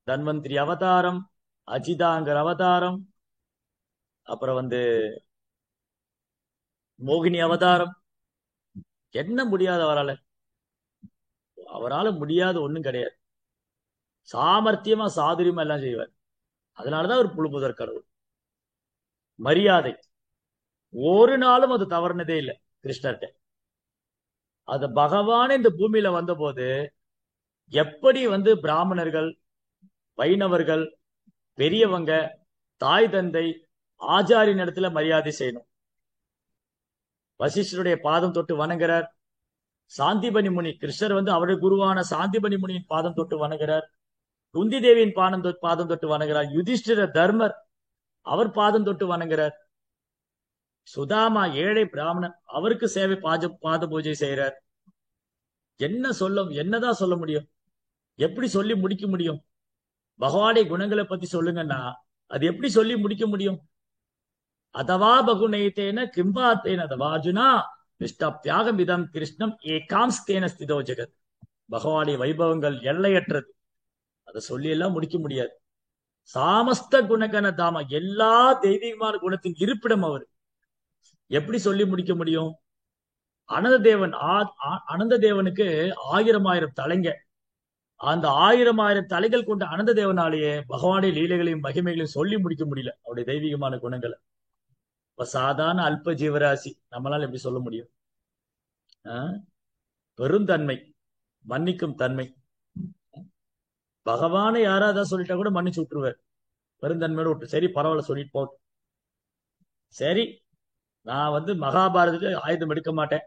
தன்வந்திரி அவதாரம், அஜிதாங்கர் அவதாரம், அப்புறம் வந்து மோகினி அவதாரம். என்ன முடியாத அவரால முடியாத ஒண்ணும் கிடையாது. சாமர்த்தியமா சாதுரியமா எல்லாம் செய்வார். அதனாலதான் ஒரு புழுமுதற் கடவுள். மரியாதை ஒரு நாளும் அது தவறுனதே இல்லை கிருஷ்ணர்கிட்ட. அது பகவான் இந்த பூமியில வந்த போது எப்படி வந்து பிராமணர்கள், வைணவர்கள், பெரியவங்க, தாய் தந்தை, ஆச்சாரியின் இடத்துல மரியாதை செய்யணும். வசிஷ்டருடைய பாதம் தொட்டு வணங்குறார். சாந்திபனி முனி, கிருஷ்ணர் வந்து அவருடைய குருவான சாந்திபனி முனியின் பாதம் தொட்டு வணங்குறார். குந்தி தேவியின் பாதம் தொட்டு வணங்குறார். யுதிஷ்டிர தர்மர், அவர் பாதம் தொட்டு வணங்குறார். சுதாமா ஏழை பிராமணன், அவருக்கு சேவை பாத பூஜை செய்யறார். என்னதான் சொல்ல முடியும்? எப்படி சொல்லி முடிக்க முடியும்? பகவானுடைய குணங்களை பத்தி சொல்லுங்கன்னா அது எப்படி சொல்லி முடிக்க முடியும்? அதவா பகுநேத்தேன கிம்பாத்தேன தவார்ஜுனா நிஷ்டப்தியாகம் இதம் கிருஷ்ணம் ஏகாம்ஸ்தேன ஸ்திதோ ஜெகத். பகவானுடைய வைபவங்கள் எல்லையற்றது, அதை சொல்லி எல்லாம் முடிக்க முடியாது. சாமஸ்த குணகன தாம, எல்லா தெய்வீகமான குணத்தின் இருப்பிடம் அவர். எப்படி சொல்லி முடிக்க முடியும்? அனந்த தேவனுக்கு 1000 தலைங்க. அந்த 1000 தலைகள் கொண்ட அனந்த தேவனாலேயே பகவானுடைய லீலைகளையும் மகிமைகளையும் சொல்லி முடிக்க முடியல அவருடைய தெய்வீகமான குணங்களை. இப்ப சாதாரண அல்ப ஜீவராசி நம்மளால எப்படி சொல்ல முடியும்? ஆஹ் பெருந்தன்மை, மன்னிக்கும் தன்மை. பகவானை யாராவது சொல்லிட்டா கூட மன்னிச்சு விட்டுருவார். பெருந்தன்மையோட விட்டு சரி பரவாயில்ல சொல்லிட்டு போட்டு. சரி, நான் மகாபாரதத்துக்கு ஆயுதம் எடுக்க மாட்டேன்,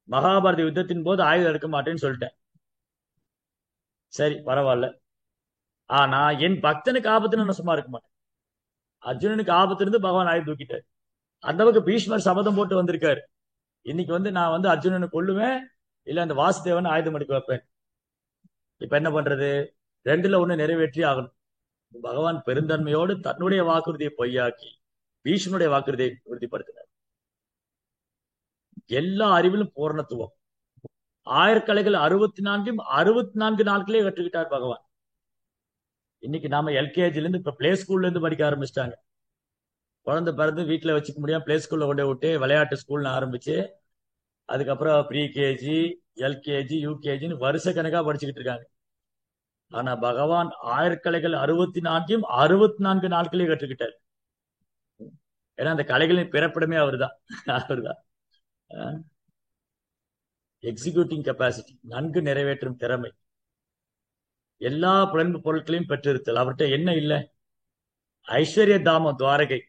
மகாபாரத யுத்தத்தின் போது ஆயுதம் எடுக்க மாட்டேன்னு சொல்லிட்டேன். சரி பரவாயில்ல. ஆனா என் பக்தனுக்கு ஆபத்துன்னு நான் சும்மா இருக்க மாட்டேன். அர்ஜுனனுக்கு ஆபத்து இருந்து பகவான் ஆயுதம் தூக்கிட்டார். அந்த பக்கம் பீஷ்மர் சபதம் போட்டு வந்திருக்காரு, இன்னைக்கு நான் அர்ஜுனனை கொல்லுவேன், இல்ல அந்த வாசுதேவன் ஆயுதம் எடுக்க வைப்பேன். இப்ப என்ன பண்றது? ரெண்டுல ஒண்ணு நிறைவேற்றி ஆகணும். பகவான் பெருந்தன்மையோடு தன்னுடைய வாக்குறுதியை பொய்யாக்கி பீஷ்மனுடைய வாக்குறுதியை உறுதிப்படுத்தினார். எல்லா அறிவிலும் பூரணத்துவம். ஆயிரக்கலைகள் 64 நாட்களே கற்றுக்கிட்டார் பகவான். இன்னைக்கு நாம எல்கேஜில இருந்து இப்ப பிளே ஸ்கூல்ல இருந்து படிக்க ஆரம்பிச்சிட்டாங்க. குழந்தை பிறந்து வீட்டுல வச்சுக்க முடியாம பிளே ஸ்கூல்ல கொண்டு விட்டு விளையாட்டு ஸ்கூல்னு ஆரம்பிச்சு, அதுக்கப்புறம் ப்ரீ கேஜி, எல்கேஜி, யூகேஜின்னு வருஷ கணக்கா படிச்சுக்கிட்டு இருக்காங்க. ஆனா பகவான் ஆயிரக்கலைகள் 64 நாட்களே கற்றுக்கிட்டார். ஏன்னா அந்த கலைகளின் பிறப்பிடமே அவர்தான். அவர்தான். எக்ஸிக்யூட்டிங் கெப்பாசிட்டி, நன்கு நிறைவேற்றும் திறமை, எல்லா புலன்பு பொருட்களையும் பெற்றிருத்தல். அவர்கிட்ட என்ன இல்லை? ஐஸ்வர்ய தாமம், துவாரகை,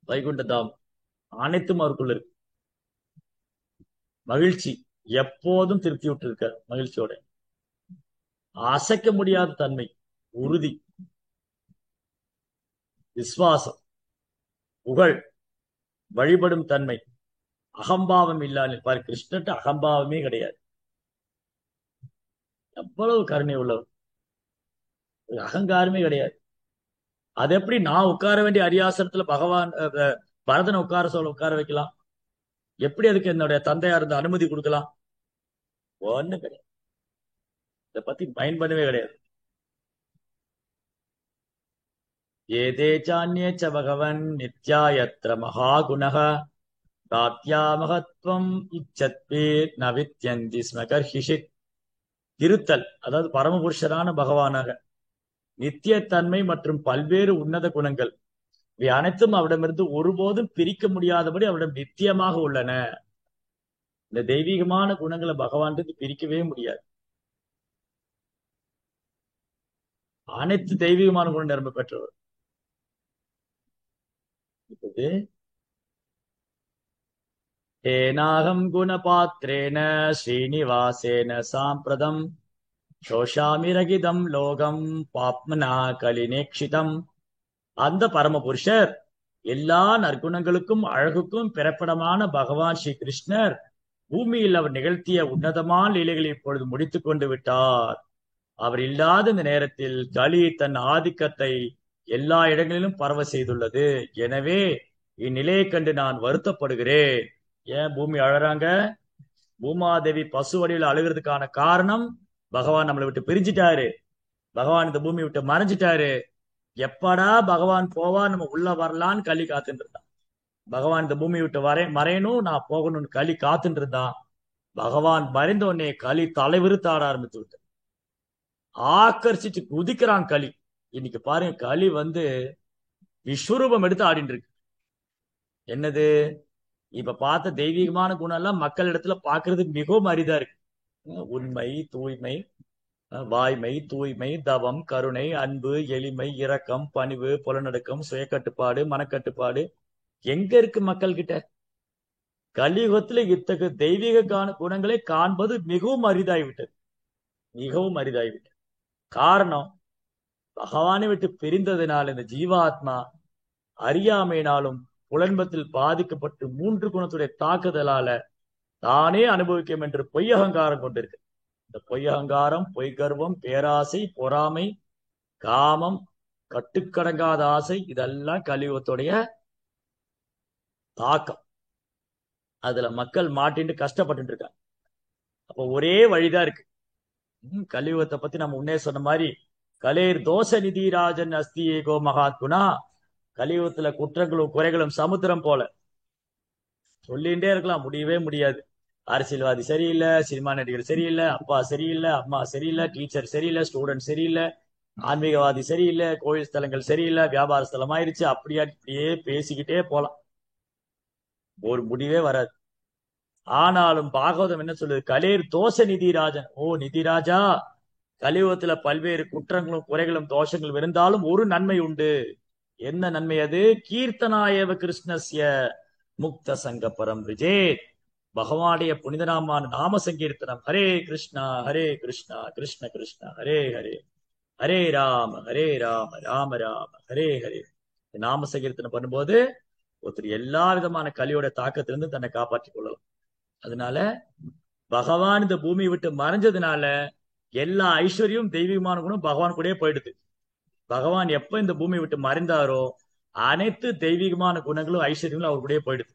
வைகுண்ட தாமம், அனைத்தும் அவருக்குள்ள இருக்கு. மகிழ்ச்சி, எப்போதும் திருப்தி விட்டு இருக்க மகிழ்ச்சியோட. அசைக்க முடியாத தன்மை, உறுதி, விசுவாசம், புகழ், வழிபடும் தன்மை, அகம்பாவம் இல்லாமல் பாரு. கிருஷ்ணன் அகம்பாவமே கிடையாது. எவ்வளவு கருணை உள்ளவர், அகங்காரமே கிடையாது. அது எப்படி நான் உட்கார வேண்டிய அரியாசனத்துல பகவான் பரதனை உட்கார வைக்கலாம்? எப்படி அதுக்கு என்னுடைய தந்தையா இருந்த அனுமதி கொடுக்கலாம்? ஒண்ணு கிடையாது. இதை பத்தி மைண்ட் பண்ணவே கிடையாது. ஏதே சான்யேச்ச பகவன் நித்யாயத்ர மகாகுணக தாத்யா மகத்வம் இச்சத்வேத் நவித்யந்தி ஸ்மகர்ஹிஷித். திருத்தல், அதாவது பரமபுருஷரான பகவானாக நித்தியத்தன்மை மற்றும் பல்வேறு உன்னத குணங்கள், இவை அனைத்தும் அவரிடமிருந்து ஒருபோதும் பிரிக்க முடியாதபடி அவரிடம் நித்தியமாக உள்ளன. இந்த தெய்வீகமான குணங்களை பகவான் பிரிக்கவே முடியாது. அனைத்து தெய்வீகமான குணம் நிரம்ப பெற்றவர். இப்போது ஏனாகம் குணபாத்திரேன ஸ்ரீனிவாசேன சாம்பிரதம் சோஷாமிரகிதம் லோகம் பாப்மனா கலினேக்ஷிதம். அந்த பரமபுருஷர், எல்லா நற்குணங்களுக்கும் அழகுக்கும் பிறப்பிடமான பகவான் ஸ்ரீ கிருஷ்ணர் பூமியில் அவர் நிகழ்த்திய உன்னதமான லீலைகளை இப்பொழுது முடித்துக் கொண்டு விட்டார். அவர் இல்லாத இந்த நேரத்தில் களி தன் ஆதிக்கத்தை எல்லா இடங்களிலும் பரவ செய்துள்ளது. எனவே இந்நிலையை கண்டு நான் வருத்தப்படுகிறேன். ஏன் பூமி அழறாங்க? பூமாதேவி பசு வடிவில் அழுகிறதுக்கான காரணம், பகவான் நம்மளை விட்டு பிரிஞ்சிட்டாரு, பகவான் இந்த பூமி விட்டு மறைஞ்சிட்டாரு. எப்படா பகவான் போவா நம்ம உள்ள வரலான்னு களி காத்துட்டு இருந்தான். பகவான் இந்த பூமி விட்டு மறையணும், நான் போகணும்னு களி காத்துட்டு இருந்தான். பகவான் மறைந்த உடனே களி தலைவிரித்தாட ஆரம்பித்து விட்டு ஆக்கர்ஷிச்சு குதிக்கிறான் களி. இன்னைக்கு பாருங்க, களி விஸ்வரூபம் எடுத்து ஆடிட்டு இருக்கு. என்னது? இப்ப பார்த்த தெய்வீகமான குணம் எல்லாம் மக்கள் இடத்துல பாக்குறது மிகவும் அரிதா இருக்கு. உண்மை, தூய்மை, வாய்மை, தூய்மை, தவம், கருணை, அன்பு, எளிமை, இரக்கம், பணிவு, புலனடக்கம், சுயக்கட்டுப்பாடு, மனக்கட்டுப்பாடு எங்க இருக்கு மக்கள் கிட்ட? கலியுகத்துல இத்தகைய தெய்வீக குணங்களை காண்பது மிகவும் அரிதாகிவிட்டது, மிகவும் அரிதாகிவிட்டது. காரணம், பகவானை விட்டு பிரிந்ததினால் இந்த ஜீவாத்மா அறியாமையினாலும் புலன்பத்தில் பாதிக்கப்பட்டு 3 குணத்துடைய தாக்குதலால தானே அனுபவிக்கும் என்று பொய் அகங்காரம் கொண்டிருக்கு. இந்த பொய் அகங்காரம், பொய் கர்வம், பேராசை, பொறாமை, காமம், கட்டுக்கடங்காத ஆசை, இதெல்லாம் கலியுகத்துடைய தாக்கம். அதுல மக்கள் மாட்டிட்டு கஷ்டப்பட்டு இருக்காங்க. அப்போ ஒரே வழிதான் இருக்கு. கலியுகத்தை பத்தி நம்ம முன்னே சொன்ன மாதிரி, கலேர் தோஷ நிதிராஜன் அஸ்தி ஏகோ மகாத்குணா. கலியுகத்துல குற்றங்களும் குறைகளும் சமுத்திரம் போல சொல்லிகிட்டே இருக்கலாம், முடியவே முடியாது. அரசியல்வாதி சரியில்லை, சினிமா நடிகர் சரியில்லை, அப்பா சரியில்லை, அம்மா சரியில்லை, டீச்சர் சரியில்லை, ஸ்டூடெண்ட் சரியில்லை, ஆன்மீகவாதி சரியில்லை, கோயில் ஸ்தலங்கள் சரியில்லை, வியாபார ஸ்தலம் ஆயிருச்சு, அப்படியா இப்படியே பேசிக்கிட்டே போலாம், ஒரு முடிவே வராது. ஆனாலும் பாகவதம் என்ன சொல்லுது? கலேர் தோஷ நிதிராஜன். ஓ நிதிராஜா, கலியுகத்துல பல்வேறு குற்றங்களும் குறைகளும் தோஷங்களும் இருந்தாலும் ஒரு நன்மை உண்டு. என்ன நன்மை அது? கீர்த்தனாயவ கிருஷ்ணஸ்ய முக்த சங்க பரம் விஜேத். பகவானுடைய புனிதநாமான நாம சங்கீர்த்தனம். ஹரே கிருஷ்ணா ஹரே கிருஷ்ணா கிருஷ்ண கிருஷ்ணா ஹரே ஹரே, ஹரே ராம ஹரே ராம ராம ராம ஹரே ஹரே. நாம சங்கீர்த்தனம் பண்ணும்போது ஒருத்தர் எல்லா விதமான கலியோட தாக்கத்திலிருந்து தன்னை காப்பாற்றிக் கொள்ளலாம். அதனால பகவான் இந்த பூமியை விட்டு மறைஞ்சதுனால எல்லா ஐஸ்வர்யம் தெய்வீகமான குணம் பகவான் கூடயே போயிடுது. பகவான் எப்ப இந்த பூமியை விட்டு மறைந்தாரோ அனைத்து தெய்வீகமான குணங்களும் ஐஸ்வர்யங்களும் அவர் கூடயே போயிடுது.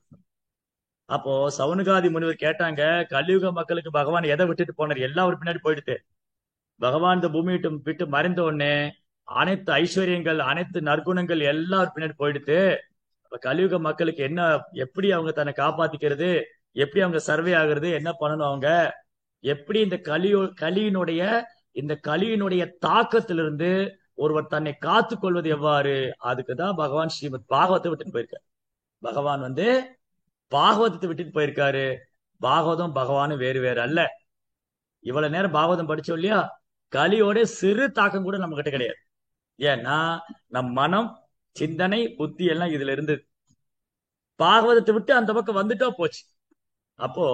அப்போ சவுனகாதி முனிவர் கேட்டாங்க, கலியுக மக்களுக்கு பகவான் எதை விட்டுட்டு போனார்? எல்லாம் அவர் பின்னாடி போயிடுது. பகவான் இந்த பூமி விட்டு மறைந்த உடனே அனைத்து ஐஸ்வர்யங்கள் அனைத்து நற்குணங்கள் எல்லாம் அவர் பின்னாடி போயிடுது. அப்ப கலியுக மக்களுக்கு என்ன, எப்படி அவங்க தன்னை காப்பாத்திக்கிறது, எப்படி அவங்க சர்வே ஆகுறது, என்ன பண்ணணும் அவங்க, எப்படி இந்த கலியினுடைய இந்த கலியினுடைய தாக்கத்திலிருந்து ஒருவர் தன்னை காத்து கொள்வது எவ்வாறு, அதுக்குதான் பகவான் ஸ்ரீமத் பாகவத்தை விட்டுட்டு போயிருக்காரு. பகவான் பாகவதத்தை விட்டுட்டு போயிருக்காரு. பாகவதம் பகவானும் வேறு வேறு அல்ல. இவ்வளவு நேரம் பாகவதம் படிச்சோம் இல்லையா, கலியோட சிறு தாக்கம் கூட நம்ம கிட்ட கிடையாது. ஏன்னா நம் மனம் சிந்தனை புத்தி எல்லாம் இதுல இருந்து பாகவதத்தை விட்டு அந்த பக்கம் வந்துட்டா போச்சு. அப்போ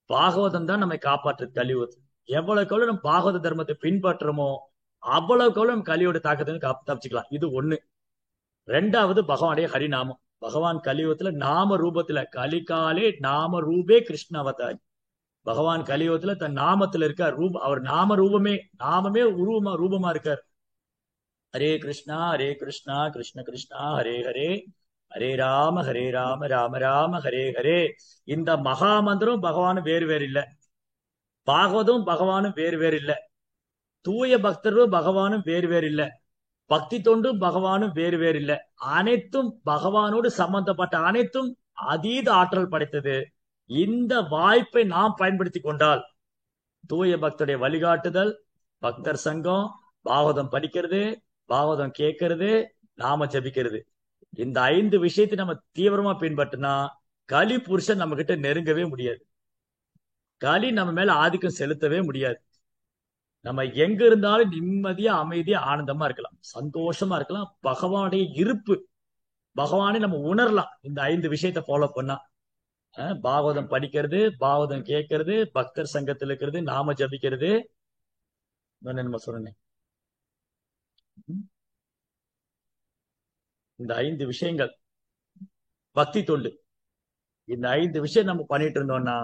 பாகவதம் தான் நம்மை காப்பாற்றுது கலியுகத்து. எவ்வளவுக்கு எவ்வளவு நம்ம பாகவத தர்மத்தை பின்பற்றுறோமோ அவ்வளவுக்கு எவ்வளவு நம்ம கலியோட தாக்கத்தை தப்பிச்சுக்கலாம். இது ஒண்ணு. ரெண்டாவது பகவானுடைய ஹரிநாமம். பகவான் கலியுகத்துல நாம ரூபத்துல, கலிகாலே நாம ரூபே கிருஷ்ண அவதாரி. பகவான் கலியுகத்துல தன் நாமத்துல இருக்கார். அவர் நாம ரூபமே, நாமமே ரூபமா இருக்கார். ஹரே கிருஷ்ணா கிருஷ்ண கிருஷ்ணா ஹரே ஹரே, ஹரே ராம ராம ராம ஹரே ஹரே. இந்த மகா மந்திரம் பகவானும் வேறு வேறு இல்ல, பாகவதும் பகவானும் வேறு வேறு இல்ல, தூய பக்தரும் பகவானும் வேறு வேறு இல்ல, பக்தி தொண்டும் பகவானும் வேறு வேறு இல்ல. அனைத்தும் பகவானோடு சம்பந்தப்பட்ட அனைத்தும் அதீத ஆற்றல் படைத்தது. இந்த வாய்ப்பை நாம் பயன்படுத்தி கொண்டால் தூய பக்தருடைய வழிகாட்டுதல், பக்தர் சங்கம், பாகவதம் படிக்கிறது, பாகவதம் கேட்கறது, நாம ஜபிக்கிறது, இந்த 5 விஷயத்தை நம்ம தீவிரமா பின்பற்றினா கலி புருஷன் நம்ம கிட்ட நெருங்கவே முடியாது. கலி நம்ம மேல ஆதிக்கம் செலுத்தவே முடியாது. நம்ம எங்க இருந்தாலும் நிம்மதியா அமைதியா ஆனந்தமா இருக்கலாம், சந்தோஷமா இருக்கலாம். பகவானுடைய இருப்பு, பகவானை நம்ம உணரலாம் இந்த 5 விஷயத்தை ஃபாலோ பண்ணா. பாகவதம் படிக்கிறது, பாகவதம் கேட்கறது, பக்தர் சங்கத்தில் இருக்கிறது, நாம ஜபிக்கிறது, நம்ம சொன்னேன் இந்த 5 விஷயங்கள், பக்தி தொண்டு, இந்த 5 விஷயம் நம்ம பண்ணிட்டு இருந்தோம்னா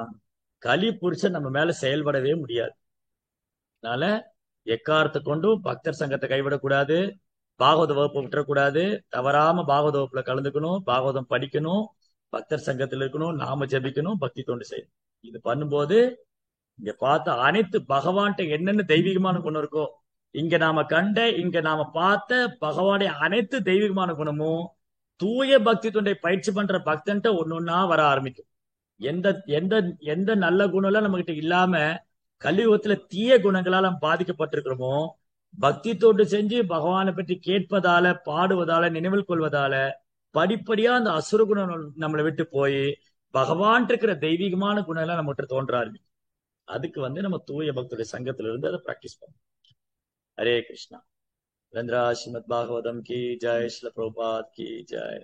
கலி புருஷன் நம்ம மேல செயல்படவே முடியாது. அதனால எக்காரத்தை கொண்டும் பக்தர் சங்கத்தை கைவிடக்கூடாது, பாகவத வகுப்பு விட்டுறக்கூடாது, தவறாம பாகவத வகுப்புல கலந்துக்கணும், பாகவதம் படிக்கணும், பக்தர் சங்கத்தில் இருக்கணும், நாம ஜபிக்கணும், பக்தி தொண்டு செய்யணும். இது பண்ணும்போது இங்க பார்த்த அனைத்து பகவான்கிட்ட என்னென்ன தெய்வீகமான குணம் இருக்கோ, இங்க நாம பார்த்த பகவானுடைய அனைத்து தெய்வீகமான குணமும் தூய பக்தி தொண்டை பயிற்சி பண்ற பக்தன்ட்ட ஒன்னொன்னா வர ஆரம்பிக்கும். எந்த எந்த எந்த நல்ல குணம் எல்லாம் நம்ம கிட்ட இல்லாம கலியுகத்துல தீய குணங்களால பாதிக்கப்பட்டிருக்கிறோமோ, பக்தி தொண்டு செஞ்சு பகவானை பற்றி கேட்பதால, பாடுவதால, நினைவில் கொள்வதால படிப்படியா அந்த அசுர குணம் நம்மளை விட்டு போய் பகவான் இருக்கிற தெய்வீகமான குணம் எல்லாம் நம்ம கிட்ட தோன்ற ஆரம்பிக்கும். அதுக்கு நம்ம தூய பக்தருடைய சங்கத்துல இருந்து அதை பிராக்டிஸ் பண்ணணும். हरे कृष्णा। रंद्रा श्रीमद् भागवतम की जय, श्रील प्रभुपाद की जय।